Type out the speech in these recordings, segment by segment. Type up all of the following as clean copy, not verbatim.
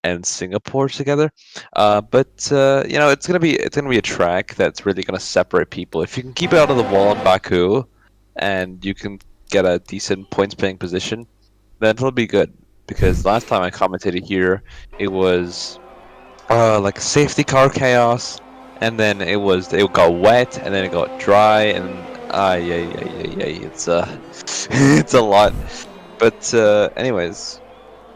and Singapore together. But you know, it's gonna be a track that's really gonna separate people. If you can keep it out of the wall in Baku, and you can get a decent points playing position, then it'll be good. Because last time I commentated here, it was like safety car chaos, and then it got wet, and then it got dry, and yeah, it's it's a lot. But anyways,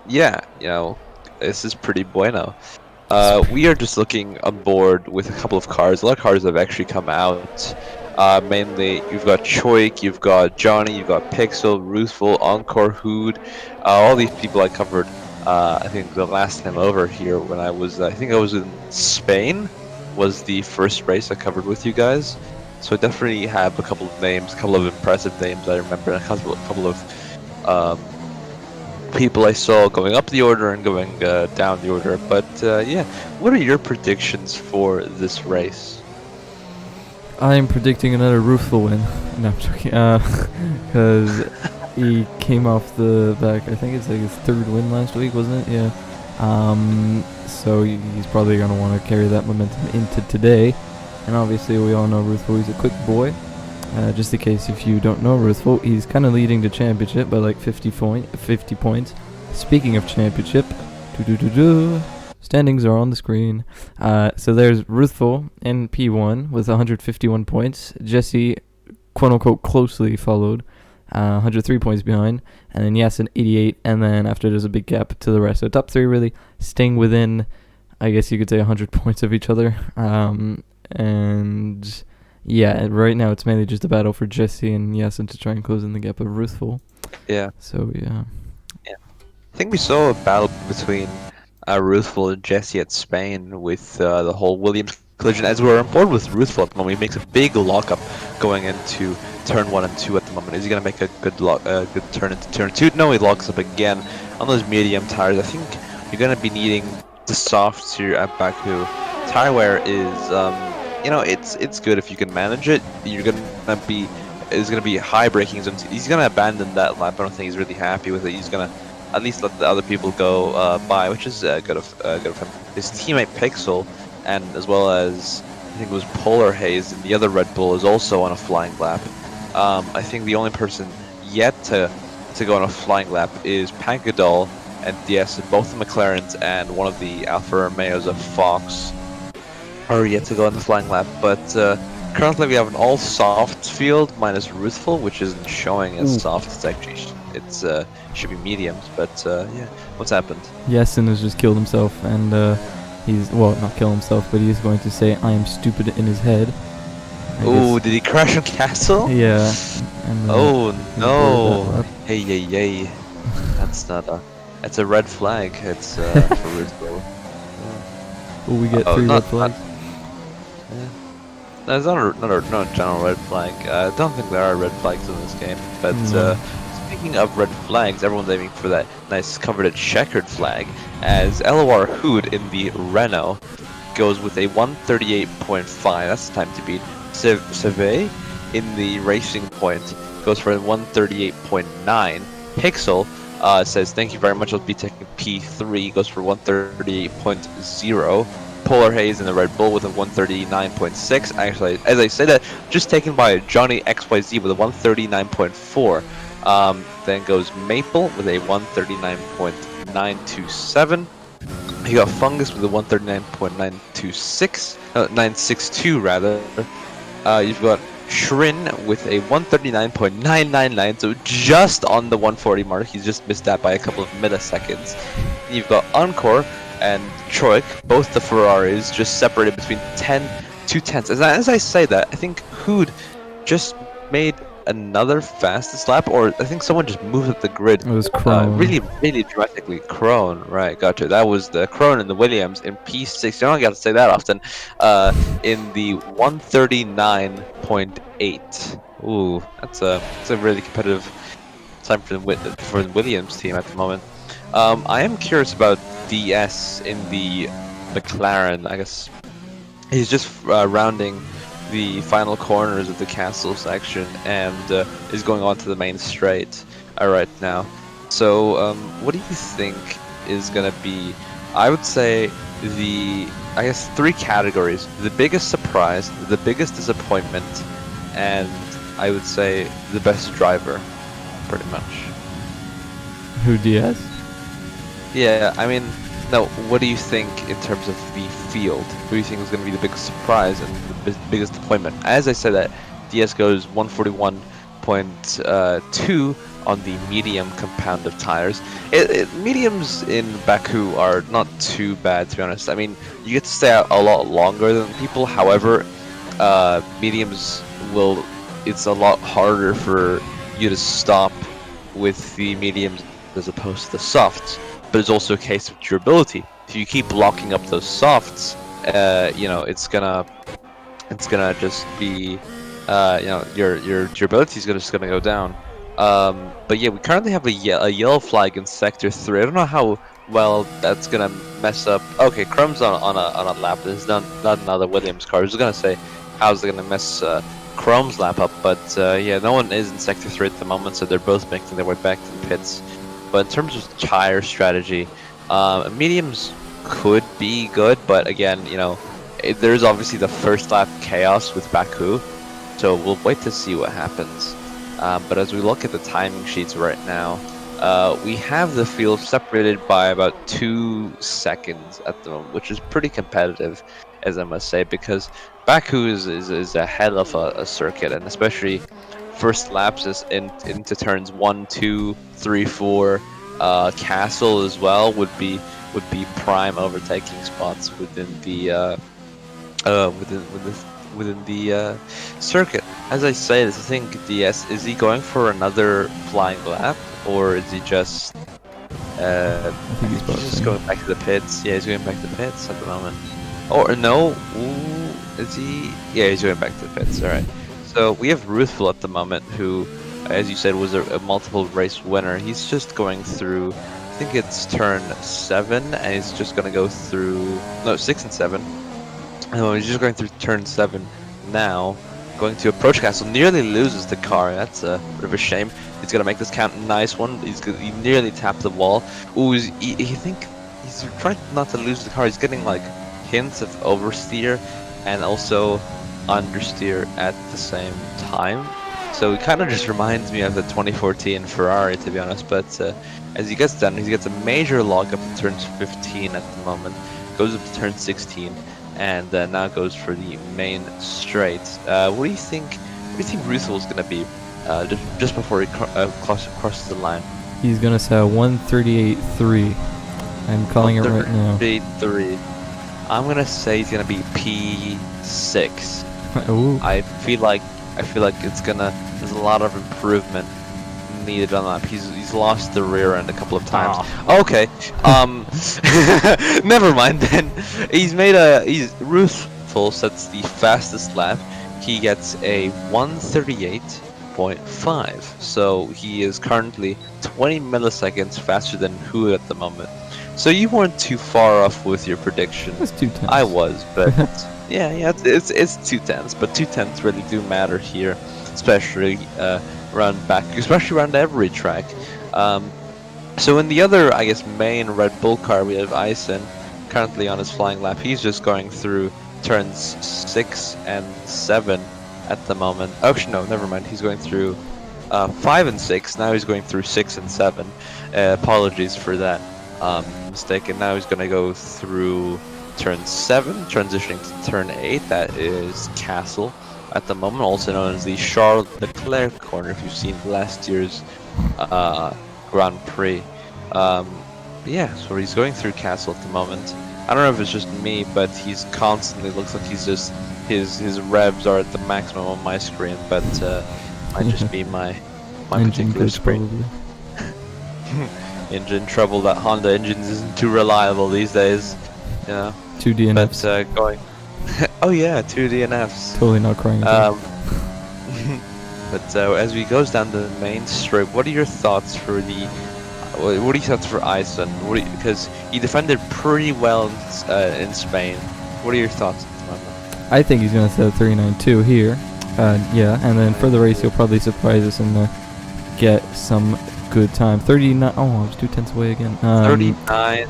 yeah, you know, this is pretty bueno. We are just looking on board with a couple of cars. A lot of cars have actually come out. Mainly, you've got Choik, you've got Johnny, you've got Pixel, Ruthful, Encore, Hood. All these people I covered. I think the last time over here when I think I was in Spain, was the first race I covered with you guys. So I definitely have a couple of names, a couple of impressive names I remember, and a couple of people I saw going up the order and going down the order. But yeah, what are your predictions for this race? I'm predicting another Ruthful win. No, I'm joking. Because he came off the back. I think it's like his third win last week, wasn't it? Yeah. So he's probably gonna want to carry that momentum into today. And obviously, we all know Ruthful. He's a quick boy. Just in case if you don't know Ruthful, he's kind of leading the championship by like 50 points. Speaking of championship, standings are on the screen. So there's Ruthful in P1 with 151 points. Jesse, quote unquote, closely followed, 103 points behind. And then Yasin, 88. And then after, there's a big gap to the rest. So top three really staying within, I guess you could say, 100 points of each other. And yeah, right now it's mainly just a battle for Jesse and Yasin to try and close in the gap of Ruthful. Yeah. So yeah. I think we saw a battle between Ruthful and Jesse at Spain with the whole Williams collision. As we're on board with Ruthful at the moment, he makes a big lockup going into turn 1 and 2 at the moment. Is he going to make a good turn into turn 2? No, he locks up again on those medium tires. I think you're going to be needing the softs here at Baku. Tire wear is, you know, it's good if you can manage it. You're going to be high braking zones. He's going to abandon that lap. I don't think he's really happy with it. He's going to at least let the other people go by, which is good of him. His teammate Pixel, and as well as I think it was Polar Haze and the other Red Bull, is also on a flying lap. I think the only person yet to go on a flying lap is Pankadol and yes, both the McLarens and one of the Alfa Romeos of Fox are yet to go on the flying lap. But currently we have an all soft field minus Ruthful, which isn't showing as soft. It's actually should be mediums, but yeah, what's happened? Yasin has just killed himself, and he's, well, not kill himself, but he's going to say, I am stupid in his head. Oh, did he crash on Castle? Yeah. And, oh no! Hey. That's not that's a red flag. It's for Ruthful. Oh, we get 3 red flags. There's not a general red flag. I don't think there are red flags in this game, but speaking of red flags, everyone's aiming for that nice covered checkered flag, as LOR Hood in the Renault goes with a 138.5, that's the time to beat. Seve in the Racing Point goes for a 138.9. Pixel says, thank you very much, I'll be taking P3, goes for 138.0. Polar Haze in the Red Bull with a 139.6. Actually, as I said that, just taken by Johnny XYZ with a 139.4. Then goes Maple with a 139.927. You got Fungus with a 139.926, 962 rather. You've got Shrin with a 139.999, so just on the 140 mark. He's just missed that by a couple of milliseconds. You've got Encore and Troik, both the Ferraris, just separated between 2 tenths. As I say that, I think Hood just made another fastest lap, or I think someone just moved up the grid. It was Krone. Really dramatically. Krone, right, gotcha. That was the Krone and the Williams in P6. You don't get to say that often. In the 139.8. Ooh, that's a really competitive time for the Williams team at the moment. I am curious about DS in the McLaren. I guess he's just rounding the final corners of the castle section and is going on to the main straight right now. So what do you think is going to be I would say I guess three categories: the biggest surprise, the biggest disappointment, and I would say the best driver, pretty much. Who, Diaz? Yeah, I mean, no. What do you think in terms of the field? Who do you think is going to be the biggest surprise and the biggest disappointment? As I said, that DS goes 141.2 on the medium compounded tires. Mediums in Baku are not too bad, to be honest. I mean, you get to stay out a lot longer than people. However, mediums will. It's a lot harder for you to stop with the mediums as opposed to the softs. But it's also a case of durability. If you keep locking up those softs, it's gonna just be, your durability is just gonna go down. But yeah, we currently have a yellow flag in sector 3. I don't know how well that's gonna mess up. Okay, Crumb's on a lap. This is not another Williams car. I was gonna say, how's it gonna mess Chrome's lap up? But yeah, no one is in sector 3 at the moment, so they're both making their way back to the pits. But in terms of tire strategy, mediums could be good, but again, there's obviously the first lap chaos with Baku, so we'll wait to see what happens. But as we look at the timing sheets right now, we have the field separated by about 2 seconds at the moment, which is pretty competitive, as I must say, because Baku is a hell of a circuit, and especially first laps into turns 1, 2, 3, 4. Castle as well would be prime overtaking spots within the circuit. As I say this, I think DS, is he going for another flying lap, or is he just I think he's just going back to the pits? Yeah, he's going back to the pits at the moment. Or no, is he? Yeah, he's going back to the pits. All right. So we have Ruthful at the moment, who, as you said, was a multiple race winner. He's just going through, I think it's turn 7, and he's just going to go through, no, 6 and 7. He's just going through turn 7 now, going to approach Castle, nearly loses the car. That's a bit of a shame. He's going to make this count. Nice one. He nearly tapped the wall. Ooh, he's trying not to lose the car. He's getting like hints of oversteer and also understeer at the same time. So it kind of just reminds me of the 2014 Ferrari, to be honest. But as he gets done, he gets a major lockup in turn 15 at the moment, goes up to turn 16, and now goes for the main straight. What do you think? What do you think Ruthful is going to be just before he crosses the line? He's gonna say 138.3. I'm calling it right now. 138.3. I'm gonna say he's gonna be P6. Ooh. I feel like it's gonna. There's a lot of improvement needed on that. He's lost the rear end a couple of times. Oh. Okay. Never mind then. Ruthful sets the fastest lap. He gets a 138.5. So he is currently 20 milliseconds faster than Hu at the moment. So you weren't too far off with your prediction. That's 2 tenths. I was, but yeah, it's 2 tenths, but 2 tenths really do matter here, especially around every track. So in the other, I guess, main Red Bull car, we have Eisen currently on his flying lap. He's just going through turns 6 and 7 at the moment. Actually, no, never mind. He's going through 5 and 6. Now he's going through 6 and 7. Apologies for that mistake. And now he's going to go through turn 7, transitioning to turn 8. That is Castle at the moment, also known as the Charles Leclerc corner, if you've seen last year's Grand Prix. Yeah, so he's going through Castle at the moment. I don't know if it's just me, but he's constantly, looks like he's just, his revs are at the maximum on my screen, but might just be my particular screen. Engine trouble. That Honda engines isn't too reliable these days, you know. 2 DNFs. But going, oh yeah, 2 DNFs. Totally not crying about. But as we goes down the main strip, what are your thoughts for the? What are your thoughts for Eisen? Because he defended pretty well in Spain. What are your thoughts at the moment? I think he's going to set a 39.2 here. Yeah, and then for the race, he'll probably surprise us and get some good time. 39. Oh, I was 2 tenths away again. 39.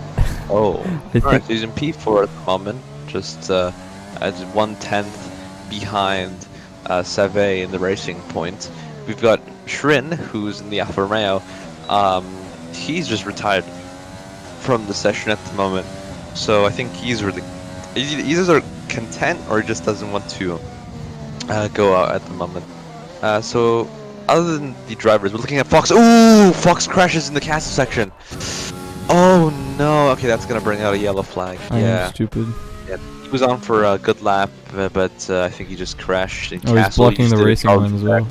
Oh, I alright, think so he's in P4 at the moment, just at 1/10 behind Save in the racing point. We've got Shrin, who's in the Alfa Romeo. He's just retired from the session at the moment, so I think he's really either content or he just doesn't want to go out at the moment. So other than the drivers, we're looking at Fox. Ooh, Fox crashes in the castle section. Oh no. Okay, that's gonna bring out a yellow flag. I am Yeah. stupid. Yeah. He was on for a good lap, but I think he just crashed in Oh, he's castle. He blocking just the did a racing carbon line as track.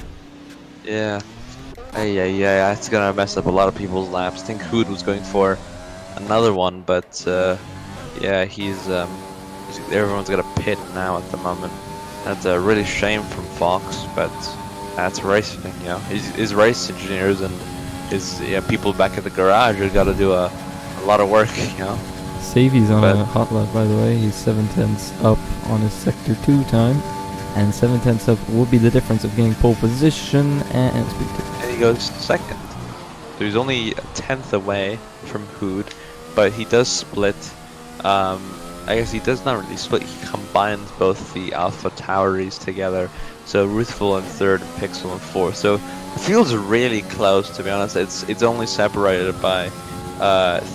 well. Yeah. Yeah. That's gonna mess up a lot of people's laps. I think Hood was going for another one, but yeah, everyone's got a pit now at the moment. That's a really shame from Fox, but that's racing, you know. His race engineers and his people back at the garage have got to do a lot of work, you know. Savvy's on But- a hot lap, by the way. He's 7/10 up on his sector 2 time, and 7/10 up will be the difference of getting pole position and speed 2. And he goes second. So he's only a 10th away from Hood, but he does split. I guess he does not really split. He combines both the Alpha Tauris together. So Ruthful in third and Pixel in fourth. So it feels really close, to be honest. It's only separated by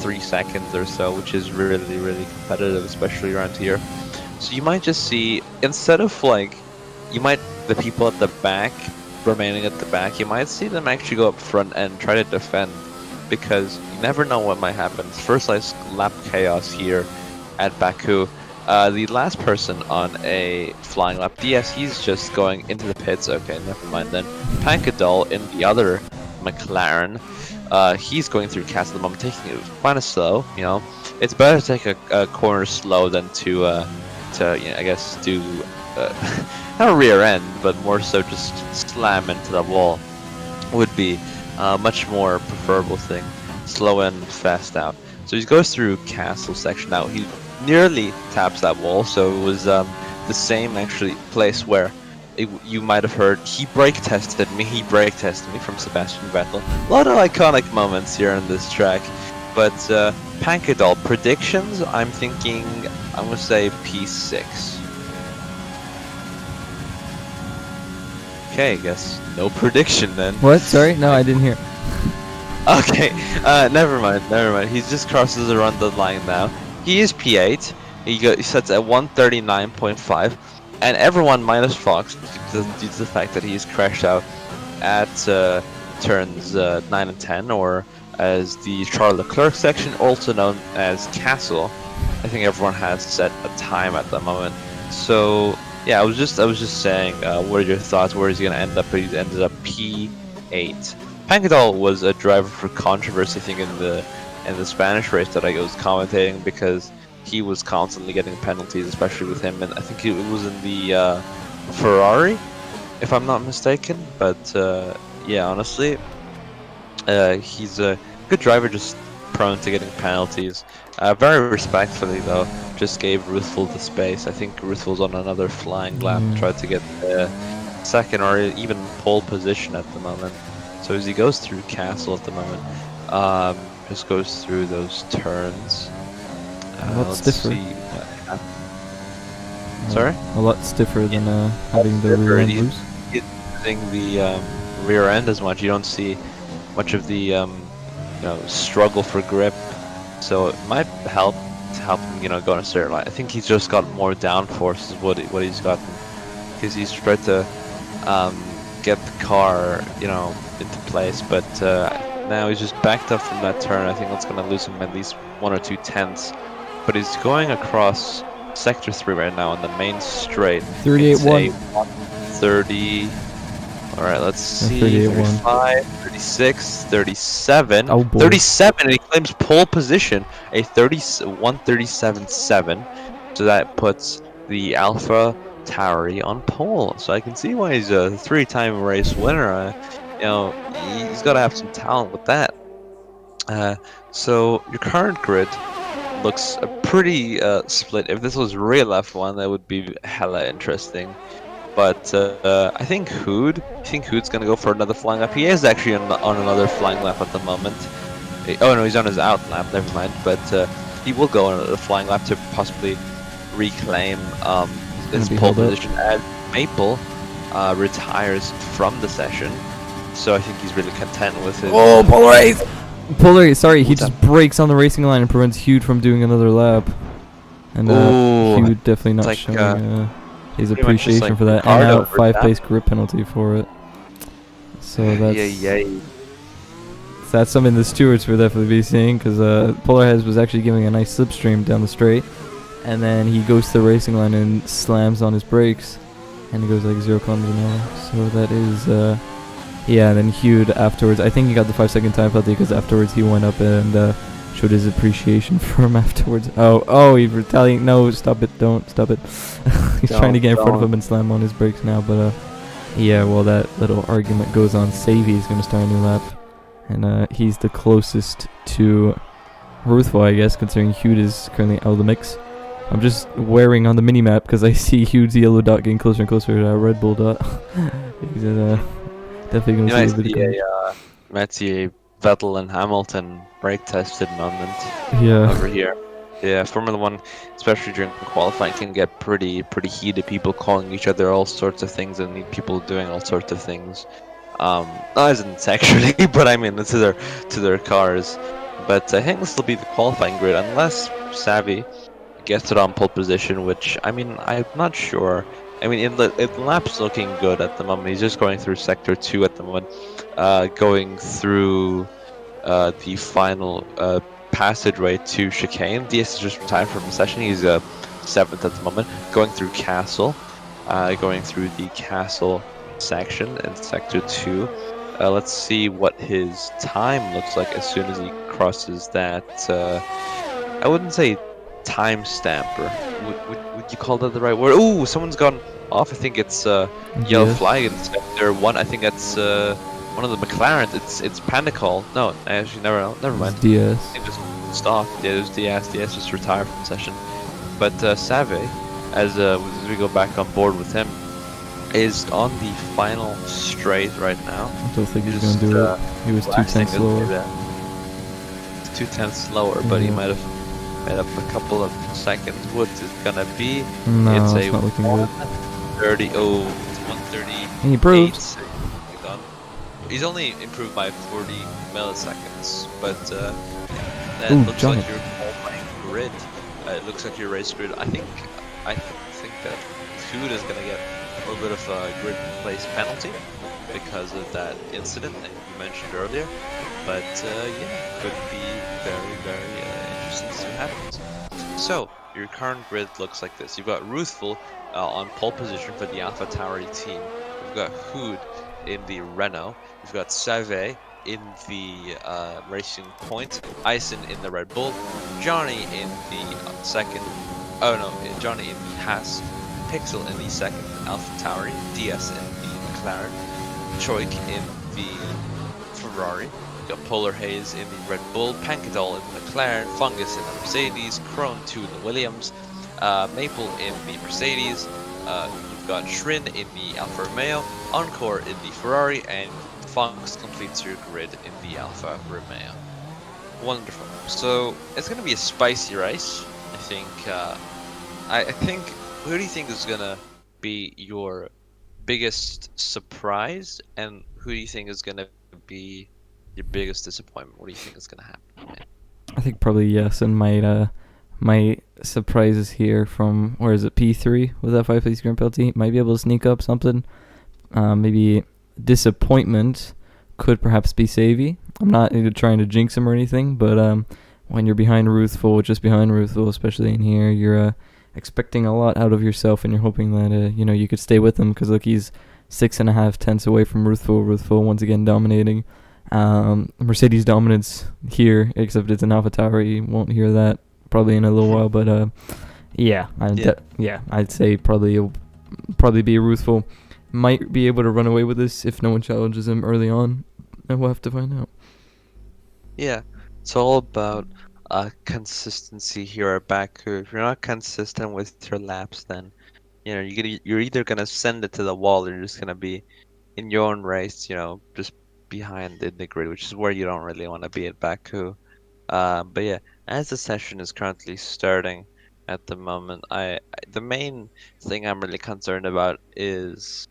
3 seconds or so, which is really competitive, especially around here. So you might just see, instead of like, the people at the back remaining at the back, you might see them actually go up front and try to defend, because you never know what might happen. First lap chaos here at Baku. The last person on a flying lap, DS, he's just going into the pits. Okay, never mind then. Pankadol in the other McLaren, he's going through Castle at the moment, taking it kind of slow. You know, it's better to take a corner slow than to you know, I guess do not a rear end, but more so just slam into the wall would be a much more preferable thing. Slow in, fast out. So he goes through Castle section now. He nearly taps that wall, so it was the same actually place where you might have heard he brake tested me from Sebastian Vettel. A lot of iconic moments here on this track. But Pankadol, predictions, I'm thinking I'm gonna say P6. Okay, I guess no prediction then. What? Sorry? No, I didn't hear. Okay, never mind. He just crosses around the line now. He is P8. He sets at 139.5, and everyone minus Fox, due to the fact that he's crashed out at turns 9 and 10, or as the Charles Leclerc section, also known as Castle. I think everyone has set a time at the moment. So yeah, I was just saying, what are your thoughts? Where is he gonna end up? He ended up P8. Pankadol was a driver for controversy, I think, in the Spanish race that I was commentating, because he was constantly getting penalties, especially with him, and I think it was in the Ferrari, if I'm not mistaken. But yeah, honestly, he's a good driver, just prone to getting penalties. Very respectfully though, just gave Ruthful the space. I think Ruthful's on another flying lap, tried to get second or even pole position at the moment. So as he goes through Castle at the moment, just goes through those turns. What's Let's different? see what Sorry? A lot stiffer than having the rear end loose. Using the rear end as much, you don't see much of the you know, struggle for grip. So it might help him, you know, go on a straight line. I think he's just got more downforce is what he's gotten, because he's tried to get the car, you know, into place, but now he's just backed up from that turn. I think that's going to lose him at least 1 or 2 tenths. But he's going across sector 3 right now on the main straight. 38.1. 30. Alright, let's see. 38.1. 35, 36, 37. Oh, boy. 37, and he claims pole position. A 137.7. So that puts the Alpha Tauri on pole. So I can see why he's a 3-time race winner. You know, he's got to have some talent with that. So your current grid looks pretty split. If this was real F1, that would be hella interesting. But I think Hood's gonna go for another flying lap. He is actually on another flying lap at the moment. Oh no, he's on his out lap. Never mind. But he will go on a flying lap to possibly reclaim Gonna his be pole held up. position as Maple retires from the session. So I think he's really content with his. Oh, Polarize! Polarize, sorry, he What's just breaks on the racing line and prevents Hugh from doing another lap. And Oh, Hugh definitely not like, showing his pretty much just appreciation like for that. And Ricardo out for that. 5-place grip penalty for it. So Yeah. that's something the stewards will definitely be seeing, because Polarheads was actually giving a nice slipstream down the straight, and then he goes to the racing line and slams on his brakes, and he goes like 0 kilometers an hour. So that is, yeah. And then Hugh afterwards, I think he got the 5-second time penalty because afterwards he went up and showed his appreciation for him afterwards. Oh, he retaliating. No, stop it! Don't stop it. He's trying to get in front of him and slam on his brakes now, but yeah. Well, that little argument goes on. Savvy is going to start a new lap. And he's the closest to Ruthful, I guess, considering Hugh is currently out of the mix. I'm just wearing on the mini-map because I see Hugh's yellow dot getting closer and closer to that Red Bull dot. He's definitely going to see a bit of might see a Vettel and Hamilton brake tested moment yeah. over here. Yeah, Formula One, especially during qualifying, can get pretty heated. People calling each other all sorts of things and people doing all sorts of things. Not as in sexually, but I mean to their cars. But I think this will be the qualifying grid unless Savvy gets it on pole position, which I mean I'm not sure. I mean it lap's looking good at the moment. He's just going through sector 2 at the moment, going through the final passageway to chicane. DS is just retired from the session. He's 7th at the moment, going through Castle, going through the Castle section in sector 2. Let's see what his time looks like as soon as he crosses that. I wouldn't say time stamper. Would you call that the right word? Oh, someone's gone off. I think it's yellow Yes. flag in sector 1. I think that's one of the McLarens. It's Pandacol. No, I actually never mind. It's DS. It just stopped. Yeah, it was DS. DS just retired from the session. But Save, as we go back on board with him, is on the final straight right now. I don't think he's going to do it. He was 2 tenths slower. It's 2 tenths slower, but he might have made up a couple of seconds. What is gonna be? No, it's it's not looking good. 130. Oh, it's 130. He improved. He's only improved by 40 milliseconds, but that Ooh, looks giant. like your qualifying grid. It looks like your race grid. I think that Food is gonna get a little bit of a grid place penalty because of that incident that you mentioned earlier. But yeah, could be very interesting to see what happens. So your current grid looks like this. You've got Ruthful on pole position for the AlphaTauri team. You've got Hood in the Renault. You've got Save in the Racing Point. Ison in the Red Bull. Johnny in the second. Oh no, Johnny in the Haas. Pixel in the second AlphaTauri. DS in the McLaren. Choik in the Ferrari. You've got Polar Haze in the Red Bull. Pankadol in the McLaren. Fungus in the Mercedes. Crone 2 in the Williams. Maple in the Mercedes. You've got Shrin in the Alfa Romeo. Encore in the Ferrari. And Fungus completes your grid in the Alfa Romeo. Wonderful. So it's going to be a spicy race. I think. I think. Who do you think is going to be your biggest surprise, and who do you think is going to be your biggest disappointment? What do you think is going to happen? I think probably yes, and my surprises here from, where is it, P3 with that 5-place grand penalty, might be able to sneak up something. Maybe disappointment could perhaps be Savvy. I'm not trying to jinx him or anything, but when you're behind Ruthful, just behind Ruthful, especially in here, you're expecting a lot out of yourself, and you're hoping that you could stay with him, because look, he's 6.5 tenths away from Ruthful. Ruthful once again dominating. Mercedes dominance here, except it's an AlphaTauri. You won't hear that probably in a little while, but yeah, I'd say probably be Ruthful. Might be able to run away with this if no one challenges him early on, and we'll have to find out. Yeah, it's all about consistency here at Baku. If you're not consistent with your laps, then you're either gonna send it to the wall, or you're just gonna be in your own race, just behind in the grid, which is where you don't really want to be at Baku. But yeah, as the session is currently starting at the moment, the main thing I'm really concerned about is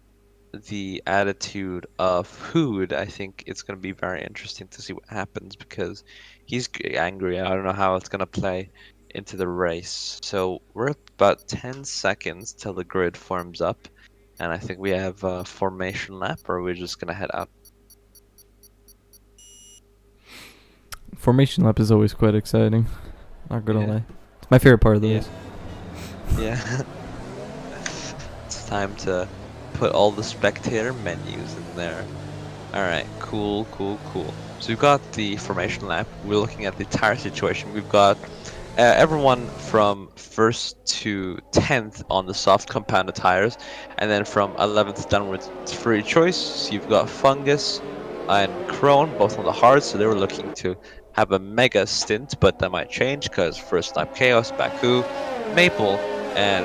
the attitude of Hood. I think it's going to be very interesting to see what happens because he's angry. I don't know how it's going to play into the race. So we're at about 10 seconds till the grid forms up, and I think we have a formation lap, or we're just going to head out. Formation lap is always quite exciting. Not gonna Yeah. lie. It's my favorite part of the Yeah. race. Yeah. It's time to put all the spectator menus in there. Alright, cool. So we've got the formation lap. We're looking at the tire situation. We've got everyone from 1st to 10th on the soft compounded tires, and then from 11th downwards it's free choice. So you've got Fungus and Crone both on the hard, so they were looking to have a mega stint, but that might change because first lap Chaos, Baku, Maple, and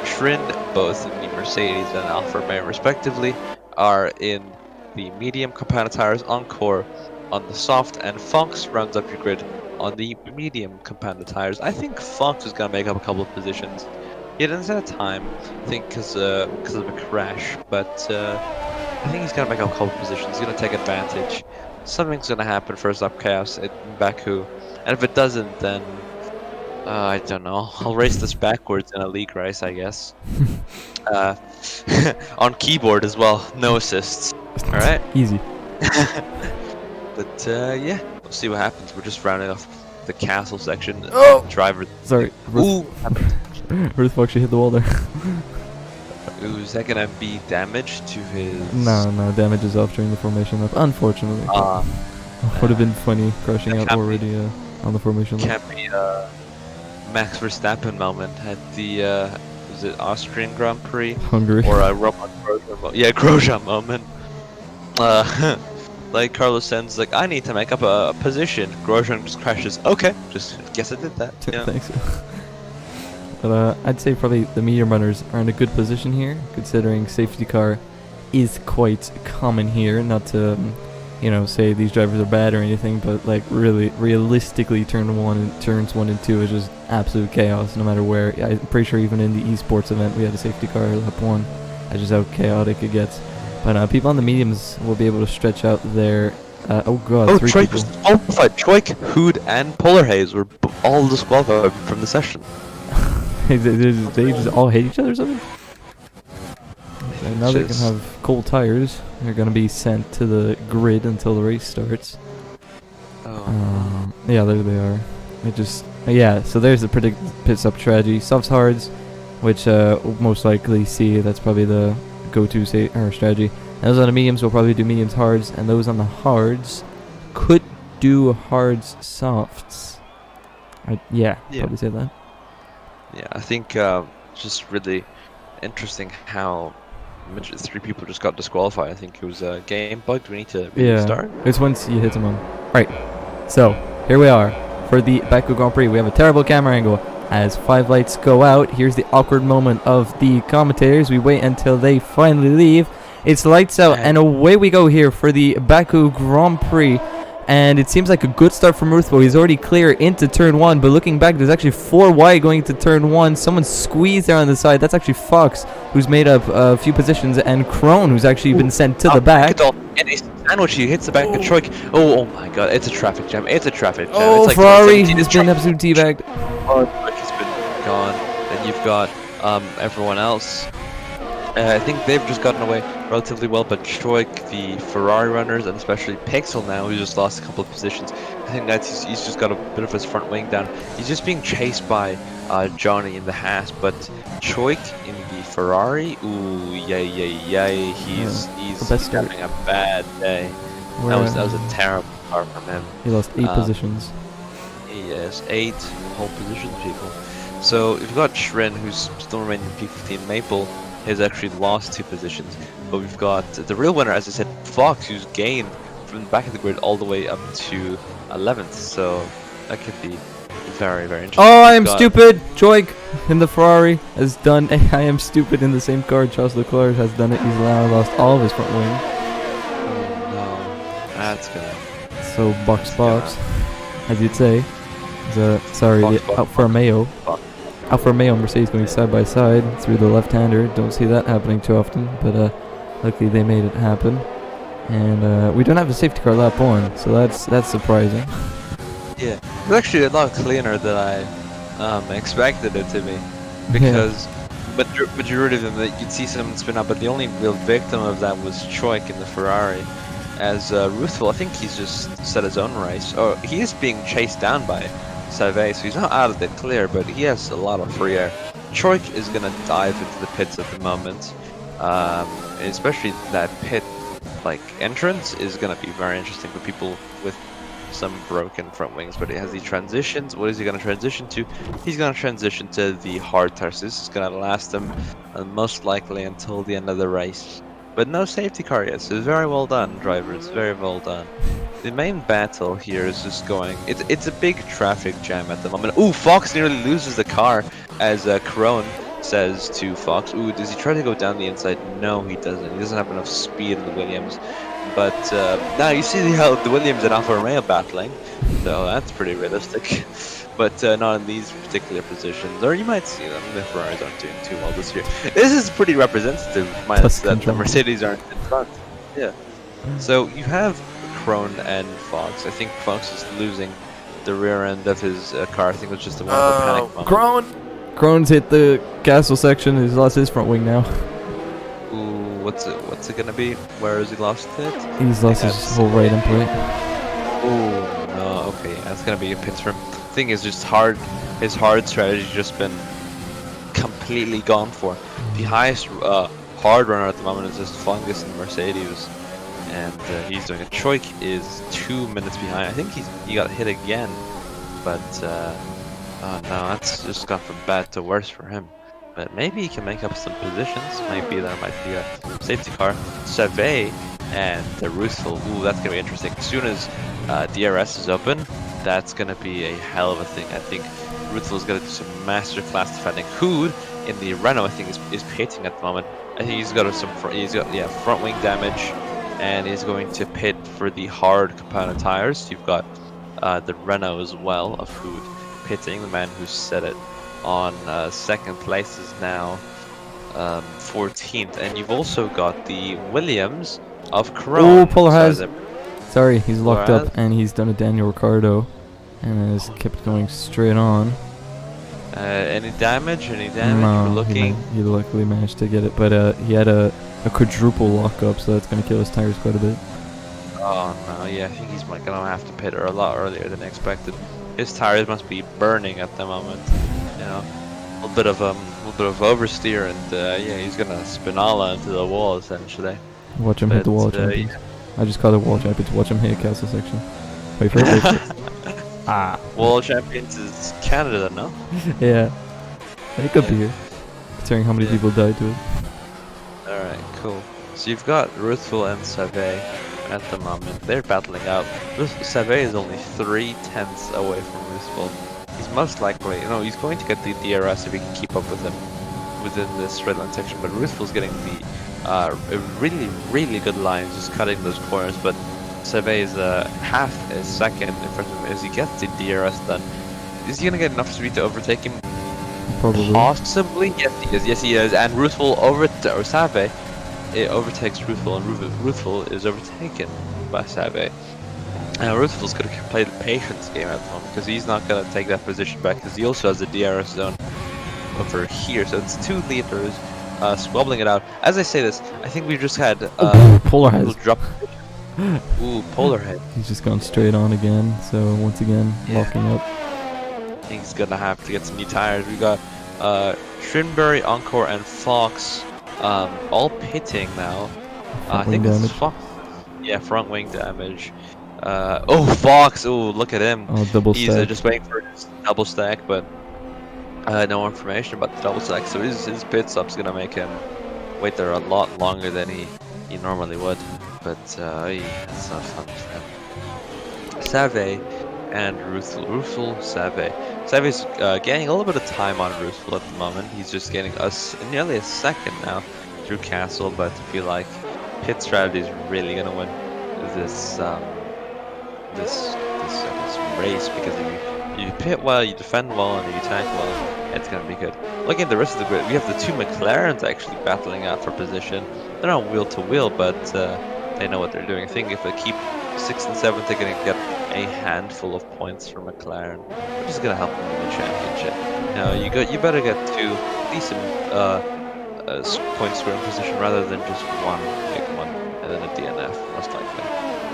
Shrind, both in the Mercedes and Alfa Romeo respectively, are in the medium compounded tires, Encore on the soft, and Fox rounds up your grid on the medium compounded tires. I think Fox is going to make up a couple of positions. He didn't set a time, I think, because of a crash, but I think he's going to make up a couple of positions. He's going to take advantage. Something's going to happen first up Chaos in Baku, and if it doesn't, then I don't know. I'll race this backwards in a league race, I guess. On keyboard as well, no assists. All right. Easy. But yeah, we'll see what happens. We're just rounding off the castle section. Oh! Driver. Sorry. Ooh. Ruth actually hit the wall there. Ooh, is that gonna be damage to his? No, damage is off during the formation lap, unfortunately. Would have been funny crashing out already on the formation lap. Can't be a Max Verstappen moment at the is it Austrian Grand Prix? Hungary. Or a Roman Grosjean moment. Like Carlos Sainz, like, I need to make up a position. Grosjean just crashes. Okay, just guess I did that. Yeah. Thanks. But I'd say probably the medium runners are in a good position here, considering safety car is quite common here. Not to, say these drivers are bad or anything, but like really, realistically, turns 1 and 2 is just absolute chaos. No matter where. I'm pretty sure even in the esports event we had a safety car lap 1. That's just how chaotic it gets. But people on the mediums will be able to stretch out their. Oh god, 3 Troik people. was disqualified. Troik, Hood, and Polar Haze were all disqualified from the session. they just all hate each other or something? So now they can have cold tires. They're going to be sent to the grid until the race starts. Oh. Yeah, there they are. So there's the predicted pit stop strategy. Softs, hards, which we'll most likely see. That's probably the go-to strategy. And those on the mediums will probably do mediums, hards, and those on the hards could do hards, softs. Yeah, probably say that. Yeah, I think just really interesting how 3 people just got disqualified. I think it was a game bug. Do we need to restart? It's once you hit someone. Right. So here we are for the Baku Grand Prix. We have a terrible camera angle as 5 lights go out. Here's the awkward moment of the commentators. We wait until they finally leave. It's lights out and away we go here for the Baku Grand Prix. And it seems like a good start from Ruthvo. He's already clear into turn 1, but looking back, there's actually 4 wide going to turn 1. Someone squeezed there on the side. That's actually Fox, who's made up a few positions, and Crone, who's actually been sent to the back. And a sandwich, he hits the back of Troik. Oh my god, it's a traffic jam. It's a traffic jam. Oh, it's like Ferrari has been absolute teabagged. Oh, Troik's been gone. And you've got everyone else. I think they've just gotten away relatively well, but Troik, the Ferrari runners, and especially Pixel now, who just lost a couple of positions, I think that's he's just got a bit of his front wing down. He's just being chased by Johnny in the Haas, but Troik in the Ferrari, ooh, yay, he's having a bad day. That was a terrible car from him. He lost 8 positions. Yes, 8 whole positions, people. So you've got Shrin, who's still remaining in P15. Maple has actually lost 2 positions, but we've got the real winner, as I said, Fox, who's gained from the back of the grid all the way up to 11th. So that could be very, very interesting. Oh, I am stupid! Troik in the Ferrari has done I am stupid in the same car. Charles Leclerc has done it. He's now lost all of his front wing. Oh no, that's gonna. So box, as you'd say. Sorry, the Fox, Alfa Romeo. Fox. Alfa Romeo and Mercedes going side by side through the left-hander. Don't see that happening too often, but luckily they made it happen. And we don't have a safety car lap on, so that's surprising. Yeah, it's actually a lot cleaner than I expected it to be, because majority of them that you'd see someone spin out, but the only real victim of that was Choik in the Ferrari. As Ruthful, I think he's just set his own race. Oh, he is being chased down by Save, so he's not out of the clear, but he has a lot of free air. Choik is gonna dive into the pits at the moment, especially that pit like entrance is gonna be very interesting for people with some broken front wings. But as he transitions, what is he gonna transition to? He's gonna transition to the hard tires. This is gonna last him most likely until the end of the race. But no safety car yet, so very well done, drivers. Very well done. The main battle here is just going. It's a big traffic jam at the moment. Ooh, Fox nearly loses the car as Crone says to Fox. Ooh, does he try to go down the inside? No, he doesn't. He doesn't have enough speed in the Williams. But now you see how the Williams and Alfa Romeo battling, so that's pretty realistic. But not in these particular positions, or you might see them. The Ferraris aren't doing too well this year. This is pretty representative, minus that the Mercedes aren't in front. Yeah. So you have Crone and Fox. I think Fox is losing the rear end of his car. I think it was just the one of the panic moment. Crone's hit the castle section. He's lost his front wing now. Ooh, what's it gonna be? Where has he lost it? He's lost his whole right end plate. Oh no, okay, that's gonna be a pits for him. Thing is just hard. His hard strategy just been completely gone for. The highest hard runner at the moment is just Fungus in Mercedes, and he's doing a Choik is 2 minutes behind. I think he got hit again, but oh no, that's just gone from bad to worse for him. But maybe he can make up some positions. Maybe there might be a safety car. Save and the Ruthful. Ooh, that's gonna be interesting. As soon as DRS is open, that's gonna be a hell of a thing. I think Ruthful is gonna do some masterclass defending. Hood in the Renault, I think, is pitting at the moment. I think he's got some front wing damage, and he's going to pit for the hard component tires. You've got the Renault as well of Hood pitting. The man who set it on second place is now 14th, and you've also got the Williams of Crone. Oh, Polar has. Sorry, he's locked up, and he's done a Daniel Ricciardo, and has kept going straight on. Any damage? Any damage? No, We're looking. he luckily managed to get it, but he had a quadruple lockup, so that's going to kill his tires quite a bit. Oh no, yeah, I think he's going to have to pit her a lot earlier than expected. His tires must be burning at the moment. You know, a little bit of oversteer, and yeah, he's gonna spinala into the wall essentially. Watch him hit the wall champions. Yeah. I just called it wall champions. Watch him hit castle section. Wait for it. Wall champions is Canada, no? Yeah, it could be here, considering how many people died to it. All right, cool. So you've got Ruthful and Save at the moment. They're battling out. Save is only 3/10 away from Ruthful. He's most likely, he's going to get the DRS if he can keep up with him within this straight line section. But Ruthful's getting the really, really good lines, just cutting those corners. But Save is half a second in front of him as he gets the DRS done. Is he going to get enough speed to overtake him? Probably. Possibly. Yes, he is. Yes, he is. And Ruthful Save overtakes Ruthful, and Ruthful is overtaken by Save. Now Ruthful's going to play the patience game at the moment, because he's not going to take that position back, because he also has the DRS zone over here. So it's 2 liters, squabbling it out. As I say this, I think we've just had Polar has drop. Ooh, Polar head. He's just gone straight on again. So once again, locking up. He's going to have to get some new tires. We got Trinbury, Encore, and Fox all pitting now. I think it's Fox. Yeah, front wing damage. Fox! Oh, look at him. Oh, double He's stack. just waiting for his double stack, but no information about the double stack. So his pit stop's gonna make him wait there a lot longer than he normally would. But that's not fun for him. Save and Ruthful. Save's gaining a little bit of time on Ruthful at the moment. He's just getting nearly a second now through Castle, but I feel like pit strategy is really gonna win this race, because if you You pit well, you defend well, and you tank well, it's gonna be good. Looking at the rest of the grid, we have the two McLarens actually battling out for position. They're not wheel to wheel, but they know what they're doing. I think if they keep 6th and 7th, they're gonna get a handful of points from McLaren, which is gonna help them in the championship. Now you better get two decent point scoring position rather than just one big one and then a DNF most likely.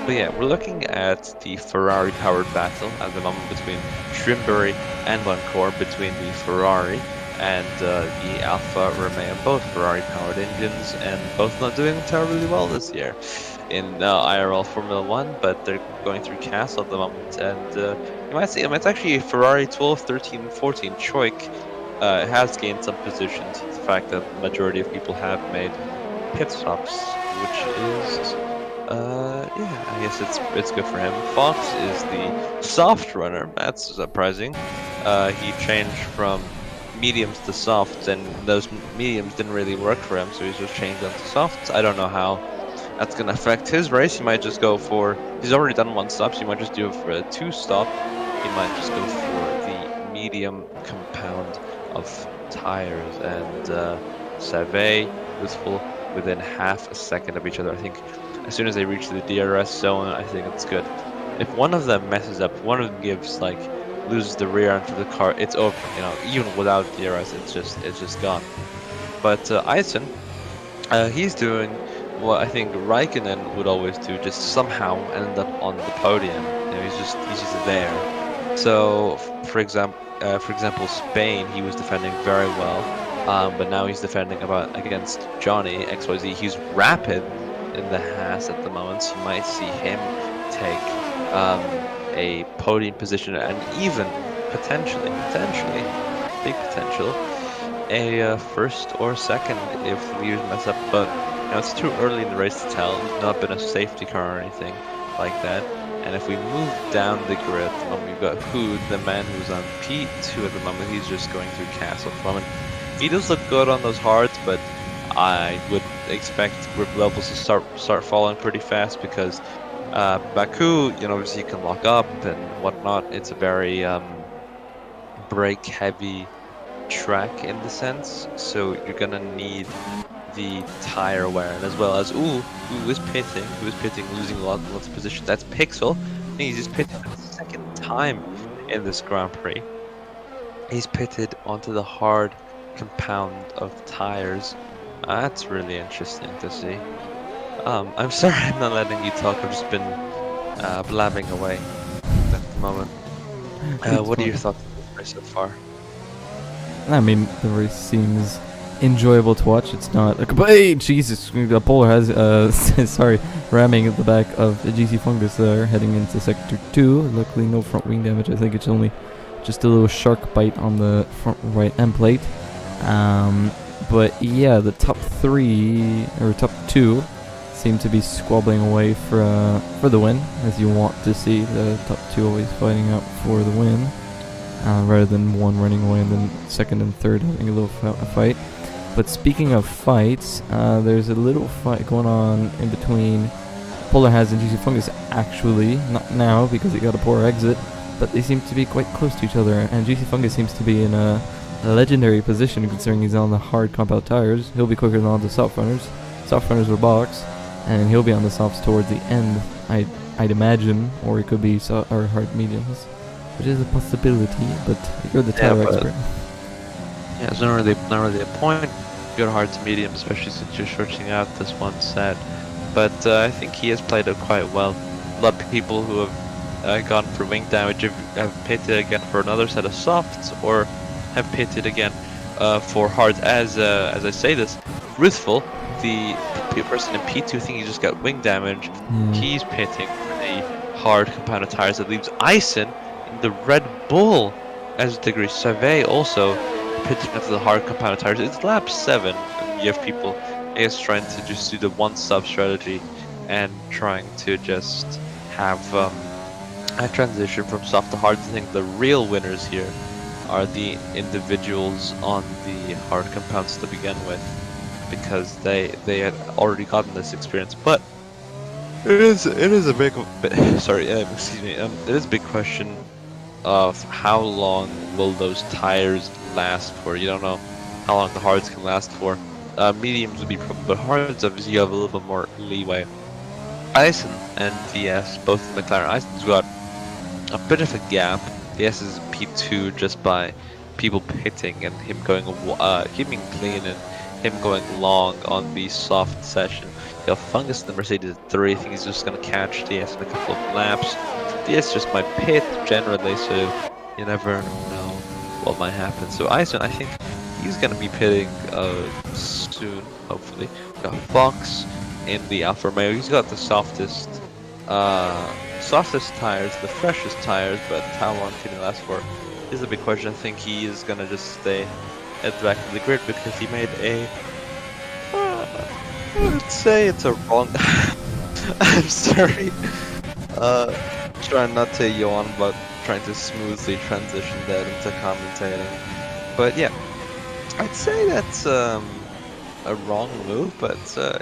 But yeah, we're looking at the Ferrari-powered battle at the moment between Shrimbury and Boncourt, between the Ferrari and the Alfa Romeo, both Ferrari-powered engines, and both not doing terribly well this year in IRL Formula 1, but they're going through Castle at the moment, and you might see them. It's actually Ferrari 12, 13, and 14. Choik has gained some positions. The fact that the majority of people have made pit stops, which is yeah, I guess it's good for him. Fox is the soft runner. That's surprising. He changed from mediums to softs, and those mediums didn't really work for him, so he's just changed them to softs. I don't know how that's gonna affect his race. He might just go for. He's already done one stop, so he might just do it for a 2-stop. He might just go for the medium compound of tires, and Save was full within half a second of each other. I think as soon as they reach the DRS zone, I think it's good. If one of them messes up, one of them gives loses the rear end of the car, it's over. You know, even without DRS, it's just gone. But Eisen, he's doing what I think Raikkonen would always do, just somehow end up on the podium. You know, he's just there. So, for example, Spain, he was defending very well, but now he's defending against Johnny XYZ. He's rapid in the Haas at the moment, so you might see him take a podium position, and even potentially, big potential, a first or second if the leaders mess up. But you know, it's too early in the race to tell. There's not been a safety car or anything like that. And if we move down the grid, at the moment we've got Hood, the man who's on P2 at the moment. He's just going through Castle at the moment. He does look good on those hards, but I would expect grip levels to start falling pretty fast, because Baku, you know, obviously you can lock up and whatnot. It's a very brake heavy track in the sense, so you're gonna need the tire wear, and as well as who is pitting, losing lots of position. That's Pixel. I think he's just pitted for the second time in this Grand Prix. He's pitted onto the hard compound of tires. That's really interesting to see. I'm sorry I'm not letting you talk. I've just been blabbing away at the moment. What are your thoughts on this race so far? I mean, the race seems enjoyable to watch. It's not like, hey, Jesus, the Polar has sorry, ramming at the back of the GC Fungus there, heading into sector 2. Luckily, no front wing damage. I think it's only just a little shark bite on the front right end plate. But yeah, the top 3 or top 2 seem to be squabbling away for the win, as you want to see. The top 2 always fighting out for the win, rather than one running away and then second and third having a little fight. But speaking of fights, there's a little fight going on in between Polar Has and GC Fungus. Actually, not now because he got a poor exit, but they seem to be quite close to each other. And GC Fungus seems to be in a legendary position considering he's on the hard compound tires. He'll be quicker than all the soft runners. Soft runners will box, and he'll be on the softs towards the end, I'd imagine, or it could be or hard mediums, which is a possibility. But you're the tire expert. Yeah, it's not really a point. Go hard to medium, especially since you're shorting out this one set. But I think he has played it quite well. A lot of people who have gone for wing damage have pitted again for another set of softs, or have pitted again for hards. As I say this, Ruthful, the person in P2, I think he just got wing damage. He's pitting for the hard compounded tires that leaves Eisen in the Red Bull as a degree. Save also pitching into the hard compounded tires. It's lap 7, and you have people, I guess, trying to just do the one-stop strategy and trying to just have a transition from soft to hard. I think the real winners here are the individuals on the hard compounds to begin with, because they had already gotten this experience. But it is a big sorry, excuse me, it is a big question of how long will those tires last for. You don't know how long the hards can last for. Mediums would be problem, but hards obviously you have a little bit more leeway. Eisen and DS, both in McLaren. Eisen's got a bit of a gap. DS is P2 just by people pitting and him going, keeping clean and him going long on the soft session. You have Fungus in the Mercedes at 3. I think he's just going to catch DS in a couple of laps. DS just might pit generally, so you never know what might happen. So Eisen, I think he's going to be pitting soon, hopefully. We got Fox in the Alfa Romeo. He's got the softest tires, the freshest tires, but how long can he last for is a big question. I think he is gonna just stay at the back of the grid because he made a I would say it's a wrong I'm sorry, trying not to yawn but trying to smoothly transition that into commentating, but yeah, I'd say that's a wrong move, but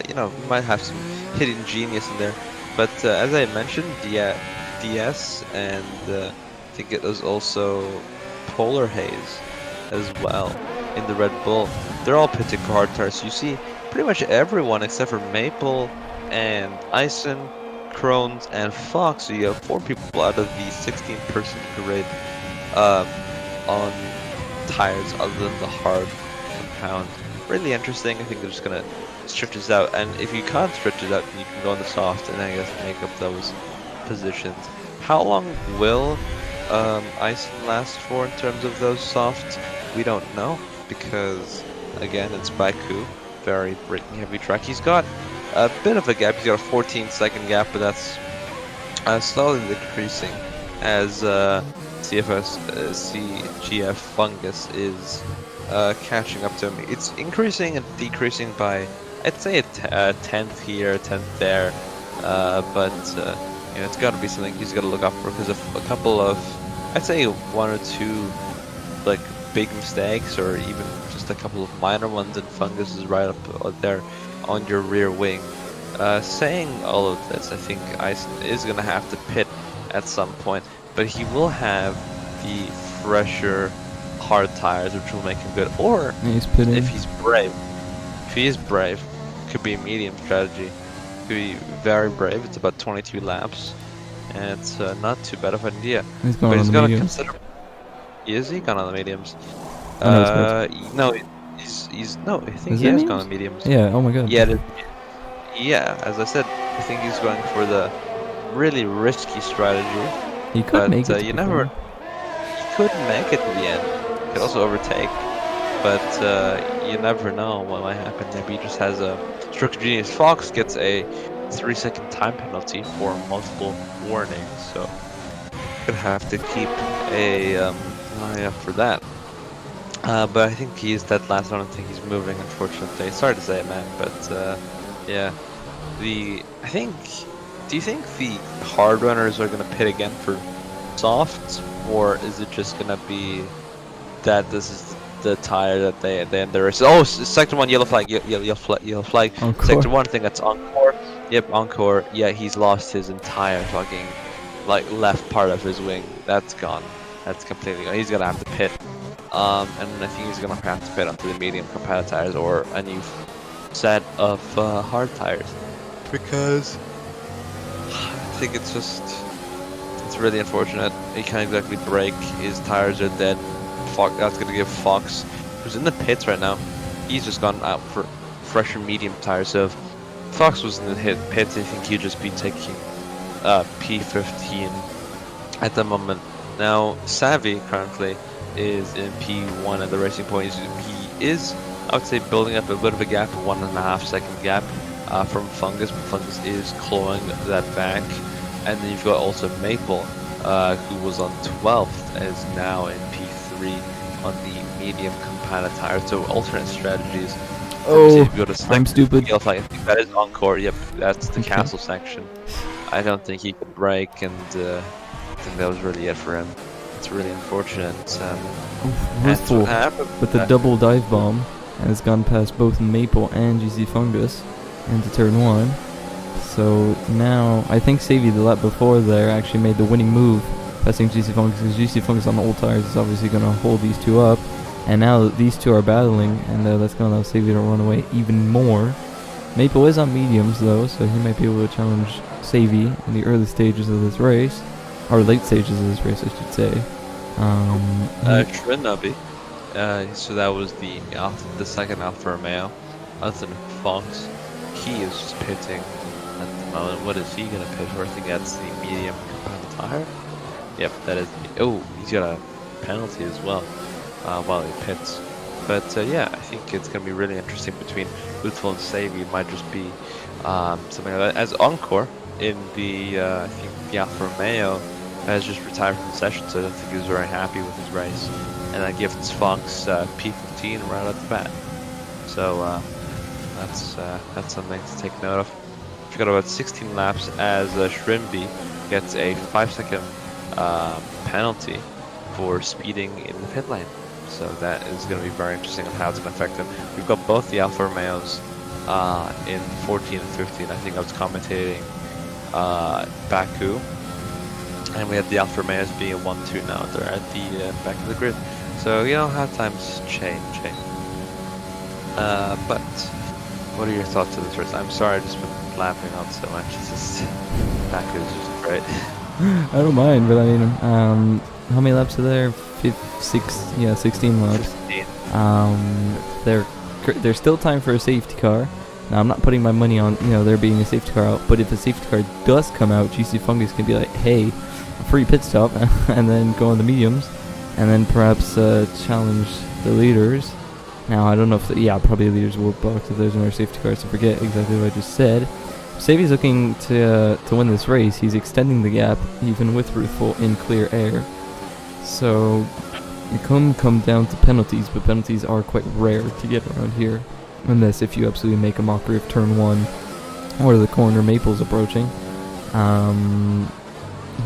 you know, we might have some hidden genius in there. But as I mentioned, DS and I think it was also Polar Haze as well in the Red Bull. They're all pitting for hard tires. You see pretty much everyone except for Maple and Eisen, Krones, and Fox. So you have 4 people out of the 16-person grid on tires other than the hard compound. Really interesting. I think they're just gonna stretch this out, and if you can't stretch it out, then you can go on the soft and I guess make up those positions. How long will Eisen last for in terms of those softs? We don't know, because again, it's Baku, very braking heavy track. He's got a bit of a gap. He's got a 14-second gap, but that's slowly decreasing as CGF Fungus is catching up to him. It's increasing and decreasing by, I'd say, a tenth here, a tenth there, but you know, it's got to be something he's got to look out for because of a couple of, I'd say, 1 or 2 like big mistakes, or even just a couple of minor ones, and Fungus is right up there on your rear wing. Saying all of this, I think Eisen is going to have to pit at some point, but he will have the fresher hard tires, which will make him good. Or He's pitting. if he's brave, if he is brave, could be a medium strategy. Could be very brave. It's about 22 laps, and it's not too bad of an idea. He's going But on he's the got to mediums. consider. Is he gone on the mediums? Oh, no, No, he's no. I think Is he it has mediums? gone on mediums. Yeah, oh my god. Yeah. As I said, I think he's going for the really risky strategy. He could But make it. you never. He could make it to the end. Could also overtake. But you never know what might happen. Maybe he just has a structure genius. Fox gets a 3-second time penalty for multiple warnings, so gonna have to keep a eye out for that. But I think he's that last one. I don't think he's moving, unfortunately. Sorry to say it, man, but yeah. I think. Do you think the hard runners are gonna pit again for softs, or is it just gonna be that this is the tire that they end the race? Oh, sector 1 yellow flag, yellow flag. Encore. Sector 1, I think that's Encore. Yep, Encore. Yeah, he's lost his entire fucking like left part of his wing. That's gone. That's completely gone. He's gonna have to pit. And I think he's gonna have to pit onto the medium competitive tires or a new set of hard tires, because I think it's really unfortunate. He can't exactly brake. His tires are dead. That's gonna give Fox, who's in the pits right now, he's just gone out for fresher medium tires. So if Fox was in the pits, I think he'd just be taking P15 at the moment. Now Savvy currently is in P1 at the Racing Point. He is, I would say, building up a bit of a gap, a 1.5 second gap from Fungus, but Fungus is clawing that back. And then you've got also Maple, who was on 12th, is now in P3 on the medium competitive tire. So alternate strategies. Oh, if you go to I'm stupid. I think that is Encore. Yep, that's the Okay. castle section. I don't think he could brake, and I think that was really it for him. It's really unfortunate. That's Ruthful what happened. with the double dive bomb, and it's gone past both Maple and GC Fungus into turn 1. So now I think Savvy the lap before there actually made the winning move passing GC Fungus, because GC Fungus on the old tires is obviously going to hold these two up. And now these two are battling, and that's going to allow Savvy to run away even more. Maple is on mediums though, so he might be able to challenge Savvy in the early stages of this race, or late stages of this race, I should say. Should not be. So that was the second Alfa Romeo. Other than Fox, he is just pitting at the moment. What is he gonna pit for? I think that's the medium compound tire. Yep, that is. Oh, he's got a penalty as well while he pits. But yeah, I think it's gonna be really interesting between Ruthful and Savvy. It might just be something like that. As Encore in the I think the Alfa Romeo has just retired from the session, so I don't think he was very happy with his race, and that gives Fox P15 right at the bat. So that's something to take note of. We've got about 16 laps as Shrimby gets a 5-second penalty for speeding in the pit lane. So that is going to be very interesting on how it's going to affect him. We've got both the Alfa Romeos in 14 and 15. I think I was commentating Baku. And we have the Alfa Romeos being a 1-2 now. They're at the back of the grid. So, you know how times change. But what are your thoughts of this race? I'm sorry I've just been laughing on so much. It's just, Baku is just great. I don't mind, but I mean, how many laps are there? 16 laps. 16. There's still time for a safety car. Now, I'm not putting my money on, there being a safety car out, but if a safety car does come out, GC Fungus can be like, hey, a free pit stop, and then go on the mediums, and then perhaps challenge the leaders. Now, I don't know if, probably the leaders will box if there's another safety car, so forget exactly what I just said. Savvy's looking to win this race. He's extending the gap, even with Ruthful in clear air. So, it can come down to penalties, but penalties are quite rare to get around here. Unless if you absolutely make a mockery of turn 1 or the corner Maple's approaching.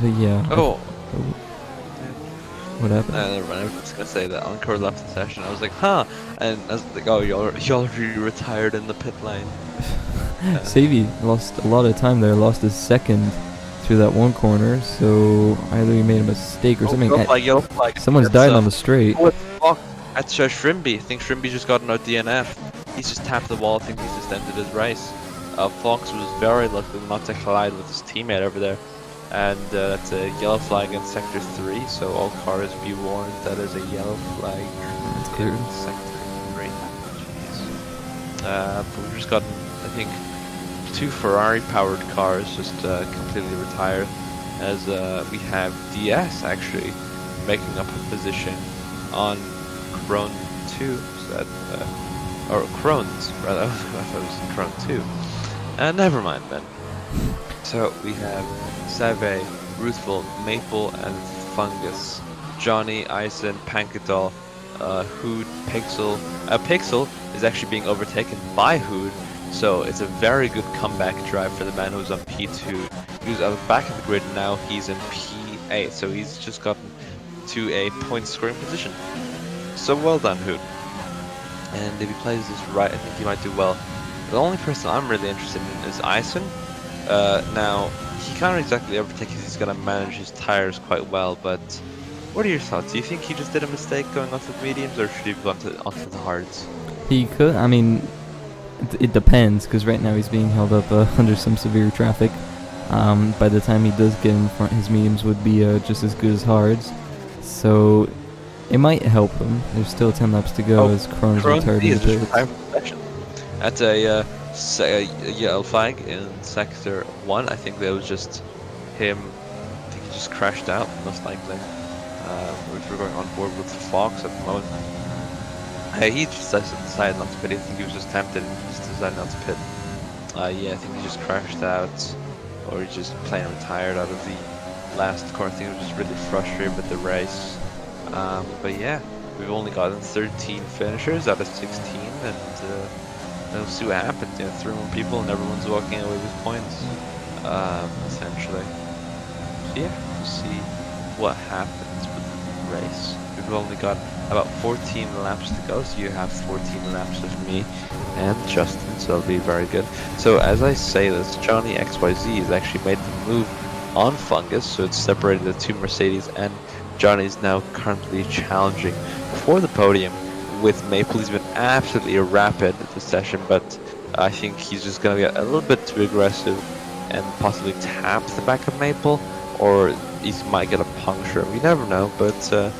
But yeah. Oh. What happened? Never mind. I was just gonna say that Encore left the session. I was like, huh? And I was like, oh, y'all already retired in the pit lane. Savvy lost a lot of time there, lost his second through that one corner, so either he made a mistake or something. Yellow flag. Someone's died on the straight. That's Shrimby. I think Shrimby just got no DNF. He's just tapped the wall. I think he's just ended his race. Fox was very lucky not to collide with his teammate over there. And that's a yellow flag in Sector 3, so all cars be warned that is a yellow flag That's clear. in Sector 3. Jeez. But we've just gotten, I think, 2 Ferrari-powered cars just completely retired, as we have DS actually making up a position on Crone 2, so that, or Crohn's rather. I thought it was Crone 2. Never mind then. So we have Save, Ruthful, Maple, and Fungus. Johnny, Ison, Pankadol, Hood, Pixel. Pixel is actually being overtaken by Hood, so it's a very good comeback drive for the man who's on P2. He was at the back of the grid, now he's in P8, so he's just gotten to a point scoring position. So well done, Hood. And if he plays this right, I think he might do well. The only person I'm really interested in is Ison. Now, he can't exactly overtake because he's going to manage his tires quite well, but what are your thoughts? Do you think he just did a mistake going onto the mediums, or should he have gone onto the hards? He could, I mean, it depends, because right now he's being held up under some severe traffic. By the time he does get in front, his mediums would be just as good as hards. So, it might help him. There's still 10 laps to go as Crone's retired in the pits. That's a yellow flag in Sector 1. I think that was just him. I think he just crashed out, most likely. We're going on board with Fox at the moment. He just decided not to pit. I think he was just tempted and just decided not to pit. Yeah, I think he just crashed out, or he's just plain retired out of the last corner. I think he was just really frustrated with the race. But yeah, we've only gotten 13 finishers out of 16, and we'll see what happens. 3 more people and everyone's walking away with points, essentially. So yeah, we'll see what happens with the race. We've only got about 14 laps to go, so you have 14 laps of me and Justin, so it'll be very good. So as I say this, Johnny XYZ has actually made the move on Fungus, so it's separated the two Mercedes, and Johnny's now currently challenging for the podium with Maple. He's been absolutely rapid this session, but I think he's just going to get a little bit too aggressive and possibly tap the back of Maple, or he might get a puncture. We never know, but I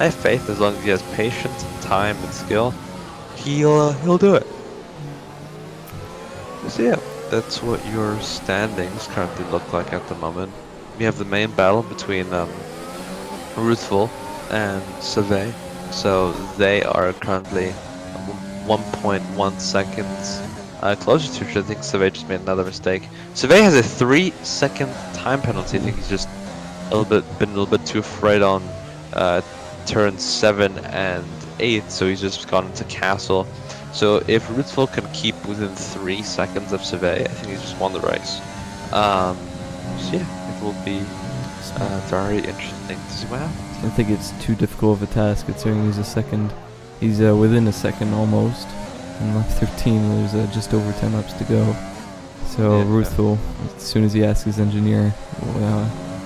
have faith as long as he has patience, time, and skill, he'll do it. So yeah, that's what your standings currently look like at the moment. We have the main battle between Ruthful and Survey. So they are currently 1.1 seconds closer to each other. I think Survey just made another mistake. Survey has a 3-second time penalty. I think he's just been a little bit too afraid on turn 7 and 8, so he's just gone into Castle. So if Ruthful can keep within 3 seconds of Survey, I think he's just won the race. So yeah, it will be very interesting to see what happens. I think it's too difficult of a task considering he's within a second almost. In lap 13, there's just over 10 laps to go. So Yeah. Ruthful, as soon as he asks his engineer,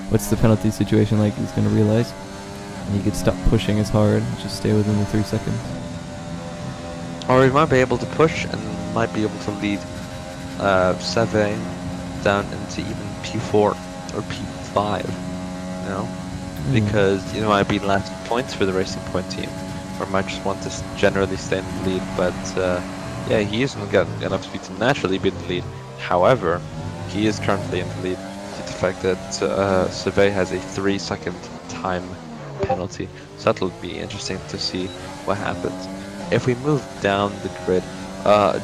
what's the penalty situation like, he's going to realize. And he could stop pushing as hard and just stay within the 3 seconds. Or he might be able to push and might be able to lead Seve down into even P4 or P5, you know? Because you know, might be last points for the Racing Point team, or might just want to generally stay in the lead. But yeah, he isn't got enough speed to naturally be in the lead. However, he is currently in the lead due to the fact that Survey has a 3-second time penalty. So that'll be interesting to see what happens. If we move down the grid,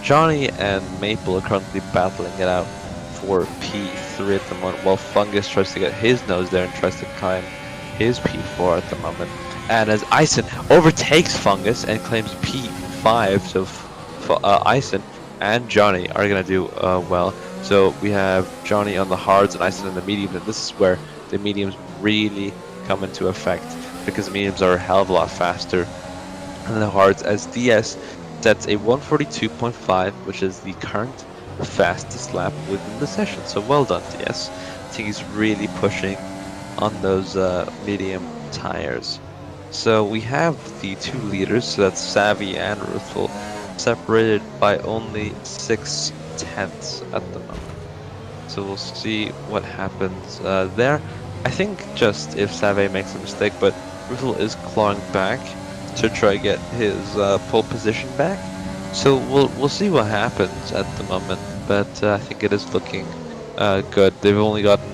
Johnny and Maple are currently battling it out for P3 at the moment, while Fungus tries to get his nose there and tries to climb his P4 at the moment. And as Ison overtakes Fungus and claims P5, so Ison and Johnny are going to do well. So we have Johnny on the hards and Ison in the mediums, and this is where the mediums really come into effect, because the mediums are a hell of a lot faster than the hards, as DS sets a 142.5, which is the current fastest lap within the session. So well done, DS. I think he's really pushing on those medium tires. So we have the two leaders, so that's Savvy and Ruthful, separated by only 6/10 at the moment. So we'll see what happens there. I think just if Savvy makes a mistake, but Ruthful is clawing back to try to get his pole position back. So we'll see what happens at the moment, but I think it is looking good. They've only gotten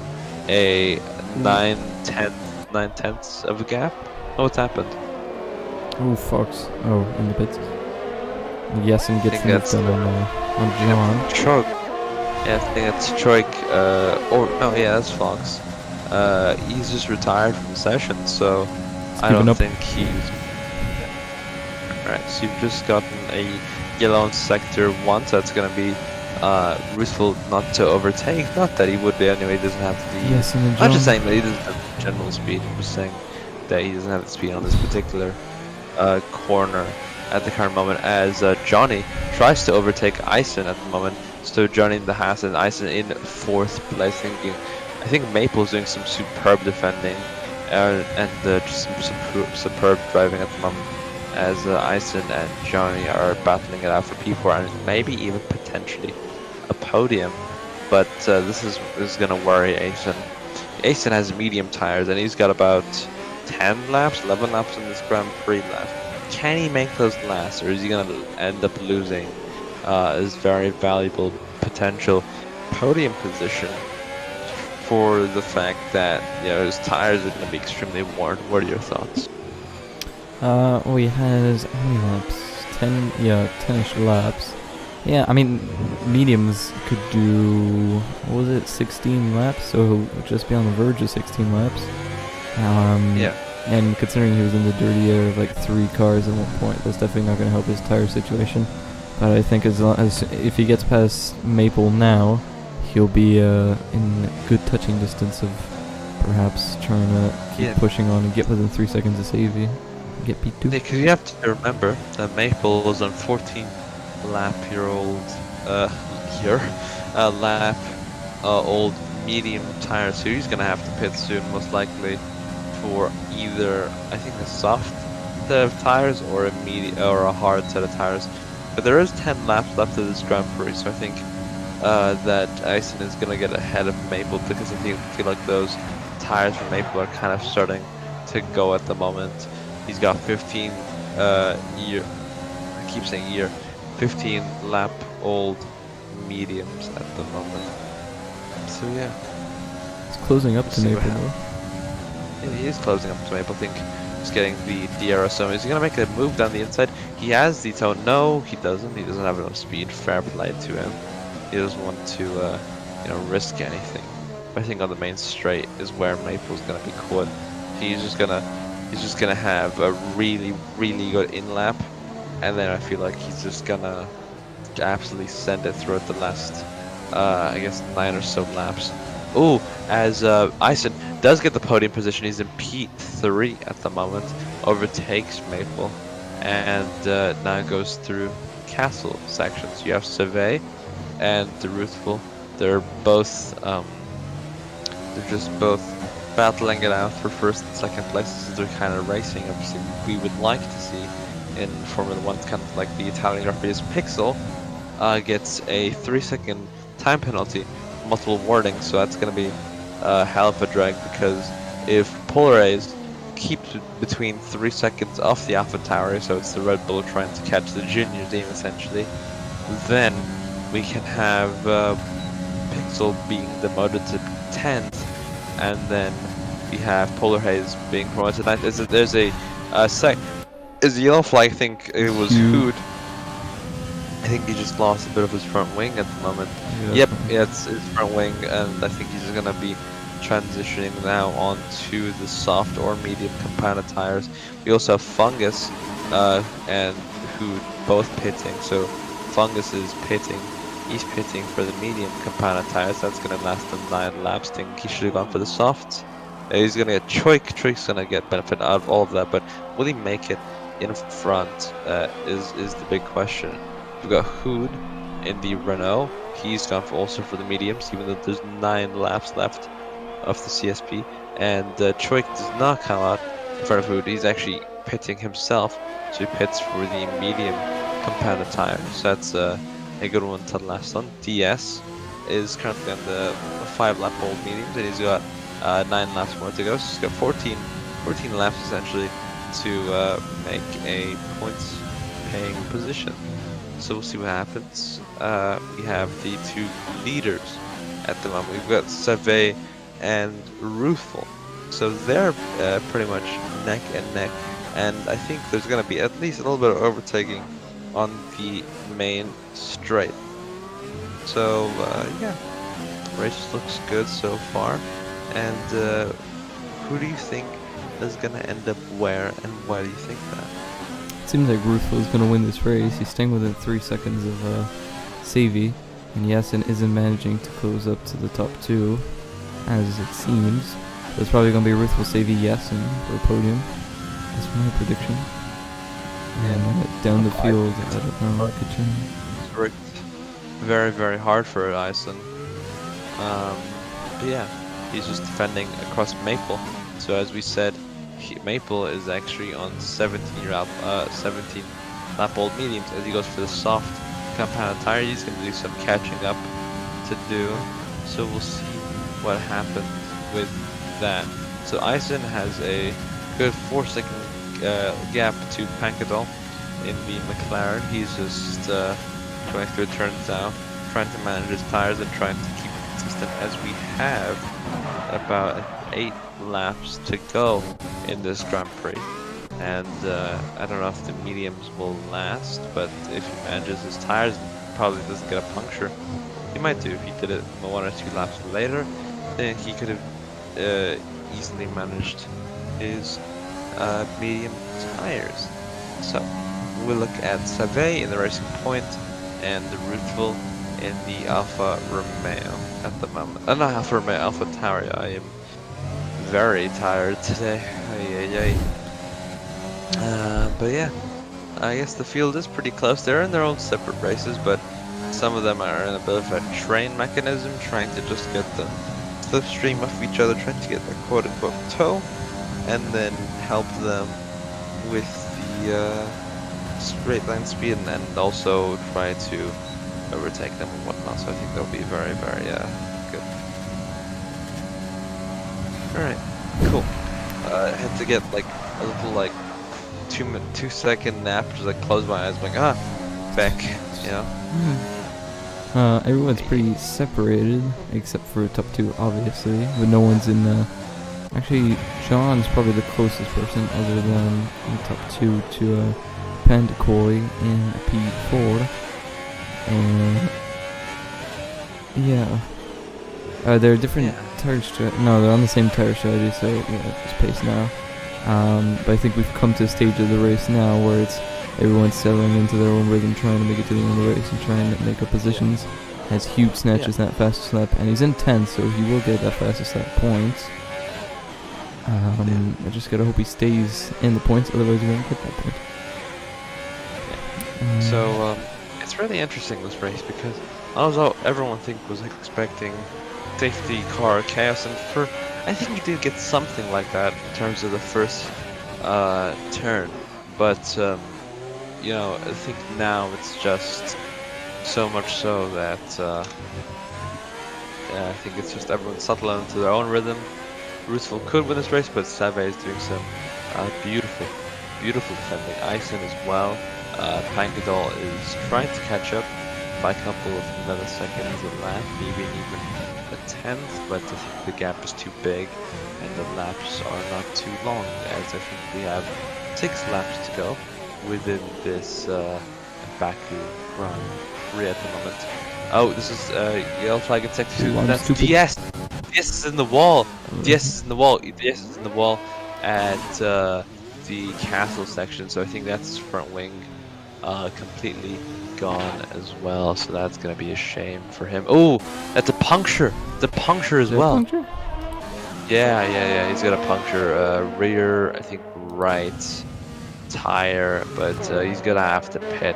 a 9/10ths of a gap. Oh, what's happened? Oh, Fox. Oh, in the pits. Yes, and gets that's moved on John. Troik. Yeah, I think it's Troik. Or no, yeah, that's Fox. He's just retired from the session, so I don't think he's. Alright, so you've just gotten a yellow in sector 1, so that's going to be Ruthful not to overtake. Not that he would be anyway, he doesn't have the... Yes, and then I'm just saying that he doesn't have the general speed. I'm just saying that he doesn't have the speed on this particular corner at the current moment, as Johnny tries to overtake Ison at the moment. So Johnny in the Haas and Ison in 4th place. I think Maple's doing some superb defending and just some superb driving at the moment, as Ison and Johnny are battling it out for P4 and maybe even potentially a podium. But this is going to worry Ison. Ison has medium tires and he's got about 10 laps, 11 laps in this Grand Prix left. Can he make those last, or is he going to end up losing his very valuable potential podium position for the fact that, you know, his tires are going to be extremely worn? What are your thoughts? Well, he has how many laps? 10-ish laps. Yeah, I mean, mediums could do, what was it, 16 laps? So he'll just be on the verge of 16 laps. Yeah. And considering he was in the dirty air of like 3 cars at one point, that's definitely not going to help his tire situation. But I think as if he gets past Maple now, he'll be in good touching distance of perhaps trying to keep pushing on and get within 3 seconds of Savvy. Get P2. Yeah, because you have to remember that Maple was on 14 lap old medium tires, so he's gonna have to pit soon, most likely, for either I think a soft set of tires or a medium or a hard set of tires. But there is 10 laps left of this Grand Prix, so I think that Eisen is gonna get ahead of Maple because I feel like those tires for Maple are kind of starting to go at the moment. He's got 15 year. I keep saying year. 15 lap old mediums at the moment. So yeah. It's closing up to See what Maple though. He is closing up to Maple. I think he's getting the DRS. Is he gonna make a move down the inside? He has the tone. No, he doesn't. He doesn't have enough speed. Fair play to him. He doesn't want to, risk anything. But I think on the main straight is where Maple's gonna be caught. He's just gonna have a really, really good in lap, and then I feel like he's just gonna absolutely send it throughout the last, I guess 9 or so laps. Ooh, as Eisen does get the podium position, he's in P3 at the moment, overtakes Maple, and now goes through castle sections. You have Survey and the Ruthful. They're both, they're just both battling it out for first and second places. They're kind of racing. Obviously, we would like to see in Formula 1, kind of like the Italian Grand Prix. Pixel gets a 3-second time penalty, multiple warnings, so that's going to be a hell of a drag, because if Polaris keeps between 3 seconds off the Alpha Tower, so it's the Red Bull trying to catch the junior team essentially, then we can have Pixel being demoted to 10th, and then we have Polar Haze being promoted to 9th. There's a yellow flag. I think it was Hood. I think he just lost a bit of his front wing at the moment. Yeah, it's his front wing, and I think he's just gonna be transitioning now onto the soft or medium compounded tires. We also have Fungus and Hood both pitting. So Fungus is pitting. He's pitting for the medium compounded tires. That's gonna last him 9 laps. I think he should have gone for the softs. He's gonna get Choik. Choik's gonna get benefit out of all of that, but will he make it in front? Is the big question. We've got Hood in the Renault. He's gone also for the mediums, even though there's 9 laps left of the CSP. And Choik does not come out in front of Hood. He's actually pitting himself, so he pits for the medium compounded tire. So that's a good one to last on. DS is currently on the 5-lap old mediums, and he's got 9 laps more to go. So he's got 14 laps essentially to make a points-paying position. So we'll see what happens. We have the 2 leaders at the moment. We've got Save and Ruthful. So they're pretty much neck and neck. And I think there's going to be at least a little bit of overtaking on the main straight. So yeah, race looks good so far. And who do you think is going to end up where, and why do you think that? Seems like Ruthful is going to win this race. He's staying within 3 seconds of Savy, and Yasin isn't managing to close up to the top 2, as it seems. So it's probably going to be Ruthful, Savy, Yasin for a podium. That's my prediction. And down the field, I don't know, could change. It's worked very, very hard for Eisen. But yeah, he's just defending across Maple. So as we said, Maple is actually on 17 lap old mediums. As he goes for the soft compounded tire, he's going to do some catching up to do. So we'll see what happens with that. So Eisen has a good 4-second gap to Pankadol in the McLaren. He's just going through turns now, trying to manage his tires and trying to keep it consistent, as we have about 8 laps to go in this Grand Prix. And I don't know if the mediums will last, but if he manages his tires, probably doesn't get a puncture. He might do if he did it 1 or 2 laps later. Then he could have easily managed his medium tires. So we'll look at Save in the Racing Point and the Ruthful in the Alfa Romeo at the moment. Not Alfa Romeo, Alfa Tauri. I am very tired today. But yeah, I guess the field is pretty close. They're in their own separate races, but some of them are in a bit of a train mechanism, trying to just get the slipstream off each other, trying to get their quote-unquote toe, and then help them with the straight line speed, and then also try to overtake them and whatnot. So I think that'll be very, very good. All right, cool. I had to get like a little like 2-second nap, just like close my eyes, like back, you know. Everyone's pretty separated except for top two, obviously, but no one's in the. Actually, John's probably the closest person other than the top two to Pandakoi in P4. And yeah, they're different tire strategy. No, they're on the same tire strategy, so yeah, it's pace now. But I think we've come to a stage of the race now where it's everyone's settling into their own rhythm, trying to make it to the end of the race and trying to make up positions. As Hugh snatches that fastest lap, and he's in 10th, so he will get that fastest lap points. I just gotta hope he stays in the points, otherwise he won't get that point. So it's really interesting, this race, because although everyone was expecting safety car chaos, and I think he did get something like that in terms of the first turn, but you know, I think now it's just so much so that I think it's just everyone settling into their own rhythm. Ruthful could win this race, but Save is doing some beautiful defending. Ison as well. Pankadol is trying to catch up by a couple of milliseconds a lap, maybe even a tenth, but I think the gap is too big and the laps are not too long, as I think we have 6 laps to go within this Baku Grand Prix at the moment. Oh, this is yellow flag in sector 2. That's DS. DS is in the wall. DS is in the wall. DS is in the wall at the castle section. So I think that's front wing completely gone as well. So that's gonna be a shame for him. Oh, that's a puncture. The puncture as well. Puncture? Yeah. He's got a puncture. Rear, I think right tire, but he's gonna have to pit.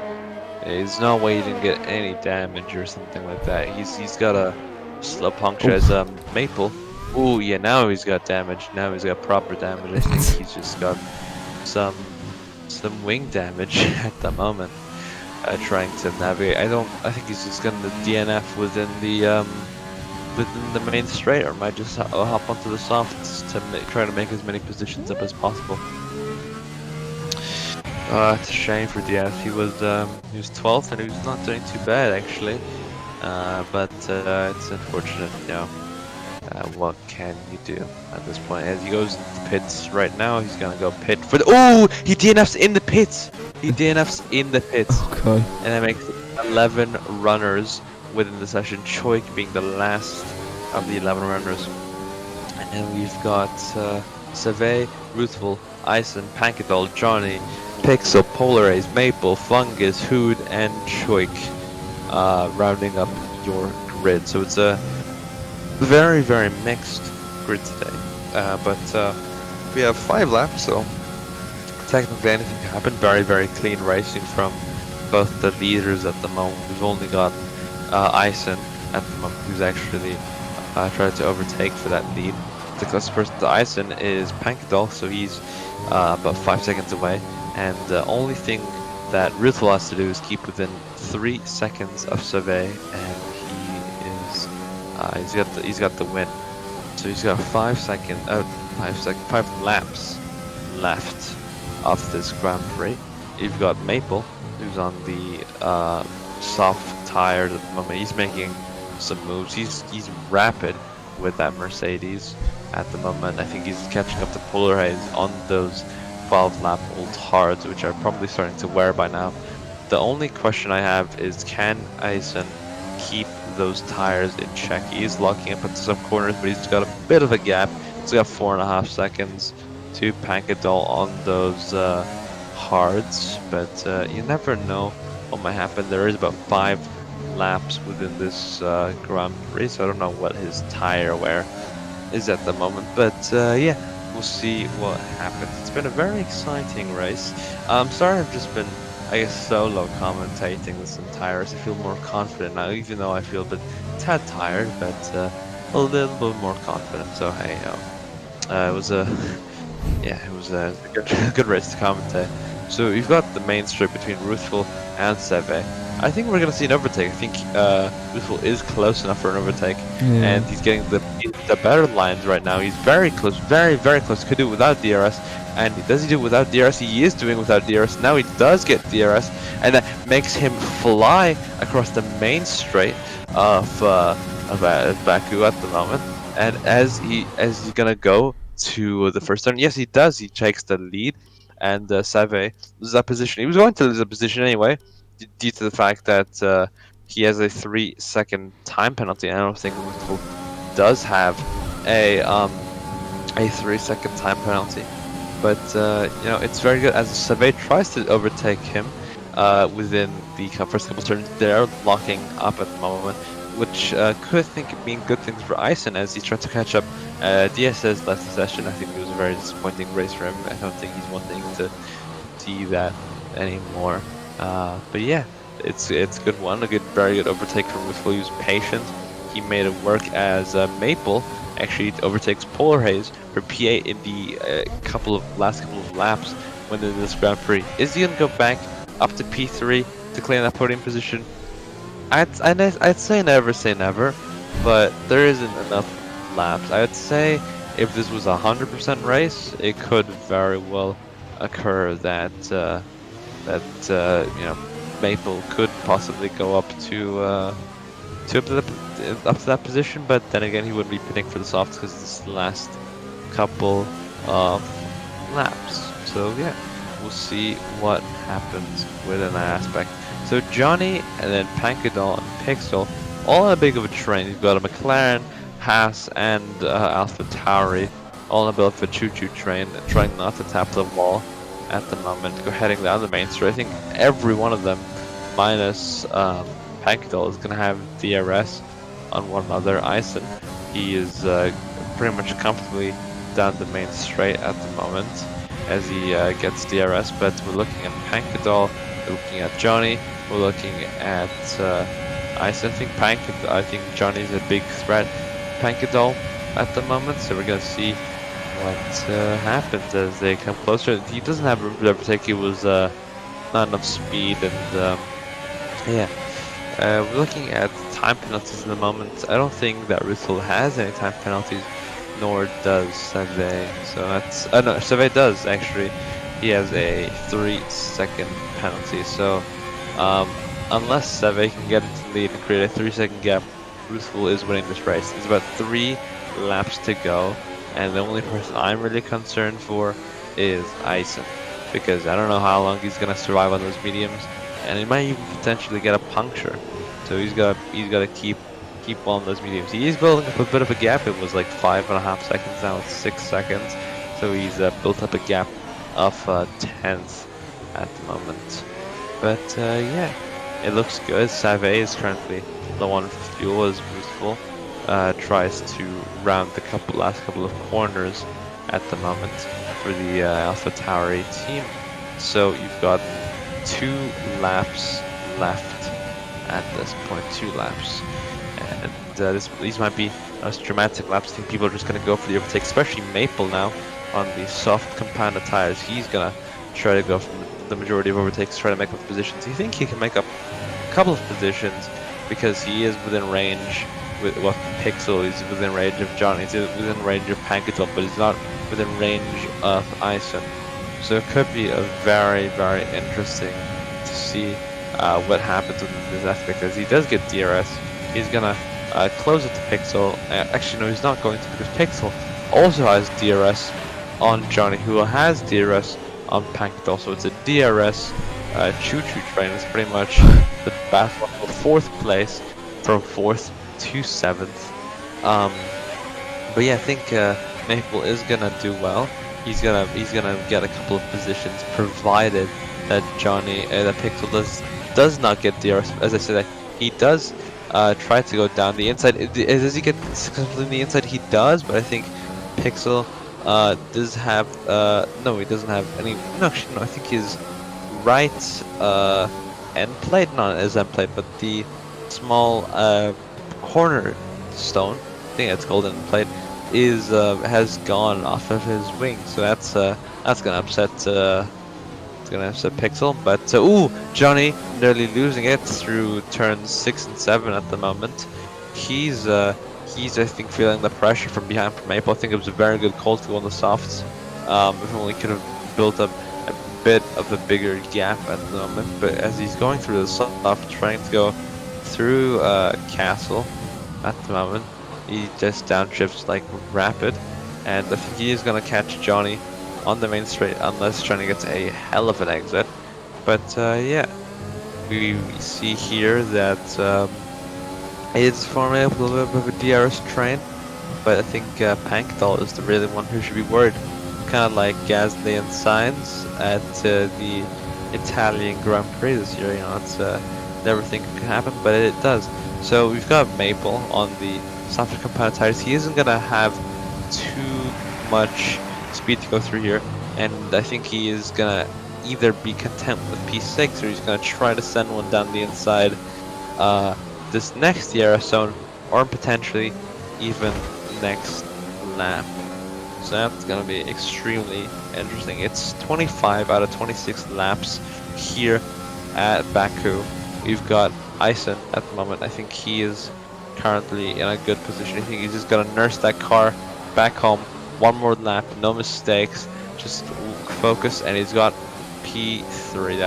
There's no way he didn't get any damage or something like that. He's got a slow puncture as Maple. Ooh, yeah, now he's got damage. Now he's got proper damage. I think he's just got some wing damage at the moment. Trying to navigate. I think he's just gonna DNF within the main straight, or might just hop onto the softs to try to make as many positions up as possible. It's a shame for DS. He was 12th and he was not doing too bad actually. But it's unfortunate, you know. What can you do at this point? As he goes into the pits right now, he's gonna go pit for the. Oh, he DNFs in the pits. He DNFs in the pits. Okay. And that makes 11 runners within the session. Choik being the last of the 11 runners. And we've got Save, Ruthful, Ison, Pankadol, Johnny, Pixel, Polarize, Maple, Fungus, Hood, and Choik rounding up your grid. So it's a very, very mixed grid today. But we have 5 laps, so technically anything can happen. Very, very clean racing from both the leaders at the moment. We've only got Ison at the moment, who's actually tried to overtake for that lead. The closest person to Ison is Pankadol, so he's about 5 seconds away. And the only thing that Ruthful has to do is keep within 3 seconds of Save, and he's got the win. So he's got 5 laps left of this Grand Prix. You've got Maple, who's on the soft tires at the moment. He's making some moves. He's rapid with that Mercedes at the moment. I think he's catching up to Polarize on those 12-lap old hards, which are probably starting to wear by now. The only question I have is, can Ison keep those tires in check? He is locking up into some corners, but he's got a bit of a gap. He's got 4.5 seconds to Pankadol on those hards, but you never know what might happen. There is about 5 laps within this Grand Prix, so I don't know what his tire wear is at the moment, but yeah, we'll see what happens. It's been a very exciting race. I'm sorry I've just been, I guess, solo commentating this entire race. I feel more confident now, even though I feel a bit tad tired, but a little bit more confident. So hey, it was a yeah, it was a good good race to commentate. So you've got the main straight between Ruthful and Seve. I think we're gonna see an overtake. I think Ruthful is close enough for an overtake, and he's getting the better lines right now. He's very close, very close. Could do it without DRS, and does he do it without DRS? He is doing it without DRS. Now he does get DRS, and that makes him fly across the main straight of Baku at the moment. And as he's gonna go to the first turn, yes, he does. He takes the lead, and Save loses that position. He was going to lose the position anyway, due to the fact that he has a 3-second time penalty. I don't think Liverpool does have a 3-second time penalty, but you know, it's very good as Save tries to overtake him within the first couple turns. They're locking up at the moment, which could mean good things for Ison as he tries to catch up. DSS last session. I think it was a very disappointing race for him. I don't think he's wanting to see that anymore. But yeah, it's a good one, a very good overtake from Ruthful. He was patient. He made it work as Maple actually overtakes Polar Haze for PA in the last couple of laps when in this Grand Prix. Is he gonna go back up to P3 to claim that podium position? I'd say never say never, but there isn't enough laps. I would say if this was a 100% race, it could very well occur that you know, Maple could possibly go up to that position. But then again, he wouldn't be pinning for the softs because this last couple of laps. So yeah, we'll see what happens within that aspect. So Johnny and then Pankadol and Pixel, all in a big of a train. You've got a McLaren, Haas, and Alpha Tauri, all in a bit of a choo-choo train, trying not to tap the wall at the moment. Go heading down the main street. I think every one of them, minus Pankadol, is going to have DRS on one other. Ison, he is pretty much comfortably down the main straight at the moment as he gets DRS. But we're looking at Pankadol, we're looking at Johnny, we're looking at Ison. I think Johnny's a big threat, Pankadol, at the moment. So we're gonna see what happens as they come closer. He doesn't have room for overtake. He was not enough speed, and yeah. We're looking at time penalties in the moment. I don't think that Russell has any time penalties, nor does Save. So that's no, Save does actually. He has a 3-second penalty. So unless Save can get into the lead and create a 3-second gap, Ruthful is winning this race. There's about 3 laps to go, and the only person I'm really concerned for is Ison, because I don't know how long he's gonna survive on those mediums, and he might even potentially get a puncture. So he's got to keep on those mediums. He is building up a bit of a gap. It was like 5.5 seconds, now it's 6 seconds. So he's built up a gap of 10th at the moment. But yeah, it looks good. Save is currently low on fuel as Ruthful tries to round the last couple of corners at the moment for the Alpha Tauri team. So you've got 2 laps left at this point, 2 laps, and these might be most dramatic laps. I think people are just going to go for the overtake, especially Maple now on the soft compounded tires. He's going to try to go from the majority of overtakes, try to make up positions. You think he can make up a couple of positions because he is within range with Pixel, he's within range of Johnny, he's within range of Pankadol, but he's not within range of Ison. So it could be a very interesting to see what happens with this aspect. Because he does get DRS, he's gonna close it to Pixel. Actually, no, he's not going to, because Pixel also has DRS on Johnny, who has DRS on Pankadol. So it's a DRS choo-choo train. It's pretty much the battle for 4th place from 4th to 7th. But yeah, I think Maple is gonna do well. He's gonna get a couple of positions, provided that that Pixel does not get DRS. As I said, he does try to go down the inside. Does he get successfully in the inside? He does, but I think Pixel does have no, he doesn't have any. No, actually, no. I think his right end plate, not his end plate, but the small corner stone think it's golden plate, is has gone off of his wing. So that's gonna upset Pixel. But ooh, Johnny nearly losing it through turns 6 and 7 at the moment. He's I think feeling the pressure from behind from Maple. I think it was a very good call to go on the softs. If only could have built up a bit of a bigger gap at the moment. But as he's going through the soft, trying to go through Castle at the moment, he just downshifts like rapid, and I think he is gonna catch Johnny on the main straight unless Johnny gets a hell of an exit. But yeah, we see here that it's forming up a little bit of a DRS train, but I think Pankdal is the really one who should be worried. Kind of like Gasly and Sainz at the Italian Grand Prix this year. You know, it's never think it can happen, but it does. So we've got Maple on the softer compound tires. He isn't gonna have too much speed to go through here, and I think he is gonna either be content with P6 or he's gonna try to send one down the inside this next DRS zone, or potentially even next lap. So that's gonna be extremely interesting. It's 25 out of 26 laps here at Baku. We've got Ison at the moment. I think he is currently in a good position. I think he's just gonna nurse that car back home. One more lap, no mistakes, just focus, and he's got P3.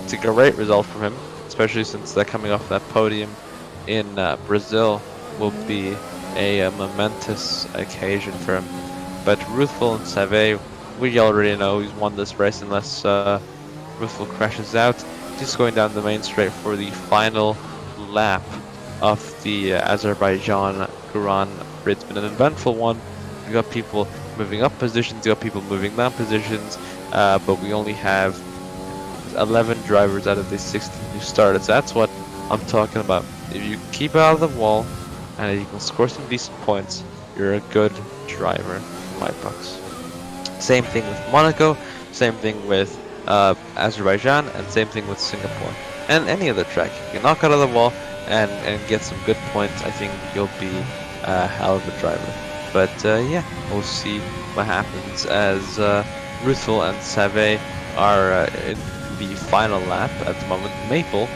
It's a great result from him, especially since they're coming off that podium in Brazil will be a momentous occasion for him. But Ruthful and Save, we already know he's won this race unless Ruthful crashes out. Just going down the main straight for the final lap of the Azerbaijan Grand Prix. It's been an eventful one. We got people moving up positions, we got people moving down positions, but we only have 11 drivers out of the 16 who started. So that's what I'm talking about. If you keep out of the wall and you can score some decent points, you're a good driver in my books. Same thing with Monaco, same thing with Azerbaijan, and same thing with Singapore. And any other track, if you knock out of the wall and get some good points, I think you'll be a hell of a driver. But yeah, we'll see what happens as Ruthful and Save are in the final lap at the moment. Maple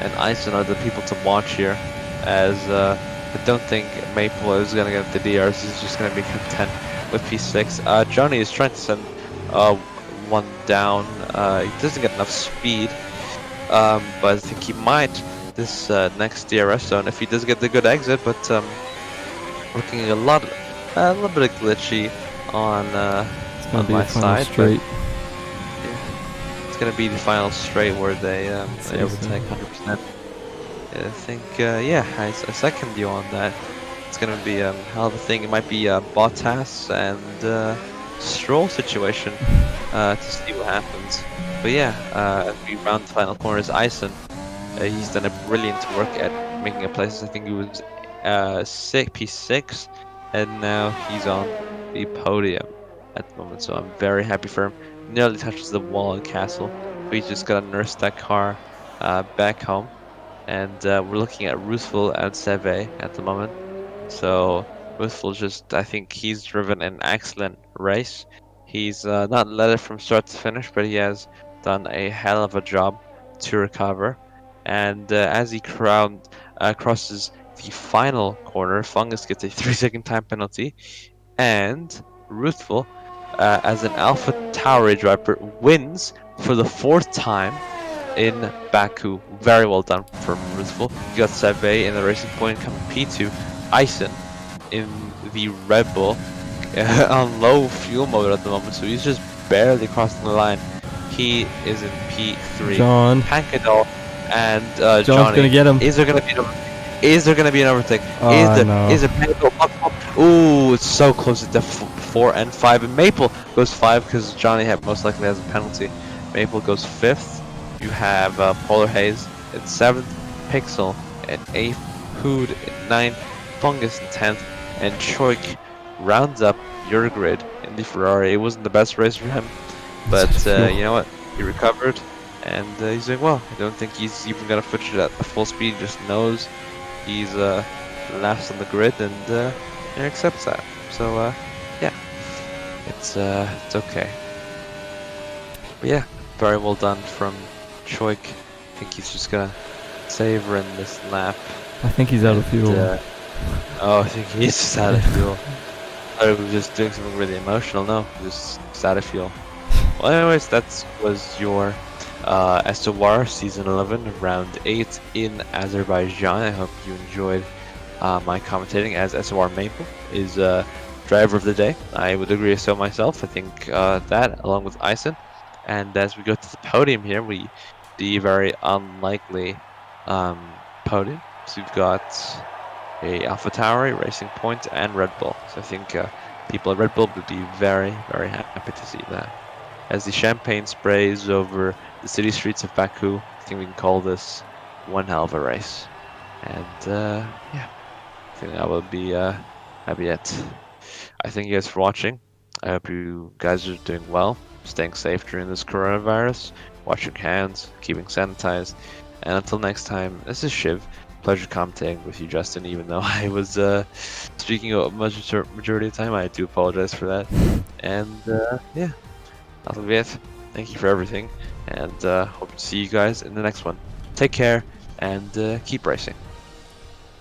and Ison are the people to watch here, as I don't think Maple is going to get the DRS. He's just going to be content with P6. Johnny is trying to send one down. He doesn't get enough speed, but I think he might this next DRS zone if he does get the good exit. But looking a little bit glitchy on my side. Straight. It's gonna be the final straight where they overtake 100%. I think yeah, I second you on that. It's gonna be a hell of a thing. It might be a Bottas and Stroll situation to see what happens. But yeah, as we round the final corners, Ison, he's done a brilliant work at making a place. I think he was P6, and now he's on the podium at the moment. So I'm very happy for him. Nearly touches the wall in Castle, but he's just gotta nurse that car back home. And we're looking at Ruthful and Seve at the moment. So Ruthful I think he's driven an excellent race. He's not led it from start to finish, but he has done a hell of a job to recover. And as he crosses the final corner, Fungus gets a 3-second time penalty, and Ruthful, as an Alpha Tauri driver, wins for the 4th time in Baku. Very well done from Ruthful. You got Seve in the Racing Point coming P2, Ison in the Red Bull on low fuel mode at the moment, so he's just barely crossing the line. He is in P3. John. Pankadal and John's Johnny. gonna get him. Is there gonna be an overtake? No. Is it Maple? Ooh, it's so close to 4 and 5, and Maple goes 5 because Johnny most likely has a penalty. Maple goes 5th. You have Polar Haze in 7th, Pixel in 8th, Hood in 9th, Fungus in 10th, and Choik rounds up your grid in the Ferrari. It wasn't the best race for him, but you know what? He recovered, and he's doing well. I don't think he's even gonna push it at full speed. He just knows he's last on the grid, and and accepts that. So yeah, it's okay. But yeah, very well done from Choik. I think he's just gonna savor in this lap. I think he's out of fuel. Oh, I think he's just out of fuel. I thought he was just doing something really emotional. No, just out of fuel. Well, anyways, that was your SOR Season 11, Round 8 in Azerbaijan. I hope you enjoyed my commentating, as SOR Maple is driver of the day. I would agree so myself. I think that, along with Ison. And as we go to the podium here, we see a very unlikely podium. So we've got a AlphaTauri, Racing Point, and Red Bull. So I think people at Red Bull would be very, very happy to see that. As the champagne sprays over the city streets of Baku, I think we can call this one hell of a race. And yeah, I think that will be it. I thank you guys for watching. I hope you guys are doing well, staying safe during this coronavirus, washing hands, keeping sanitized. And until next time, this is Shiv. Pleasure commentating with you, Justin, even though I was speaking a majority of the time. I do apologize for that. And yeah, that'll be it. Thank you for everything, and hope to see you guys in the next one. Take care, and keep racing.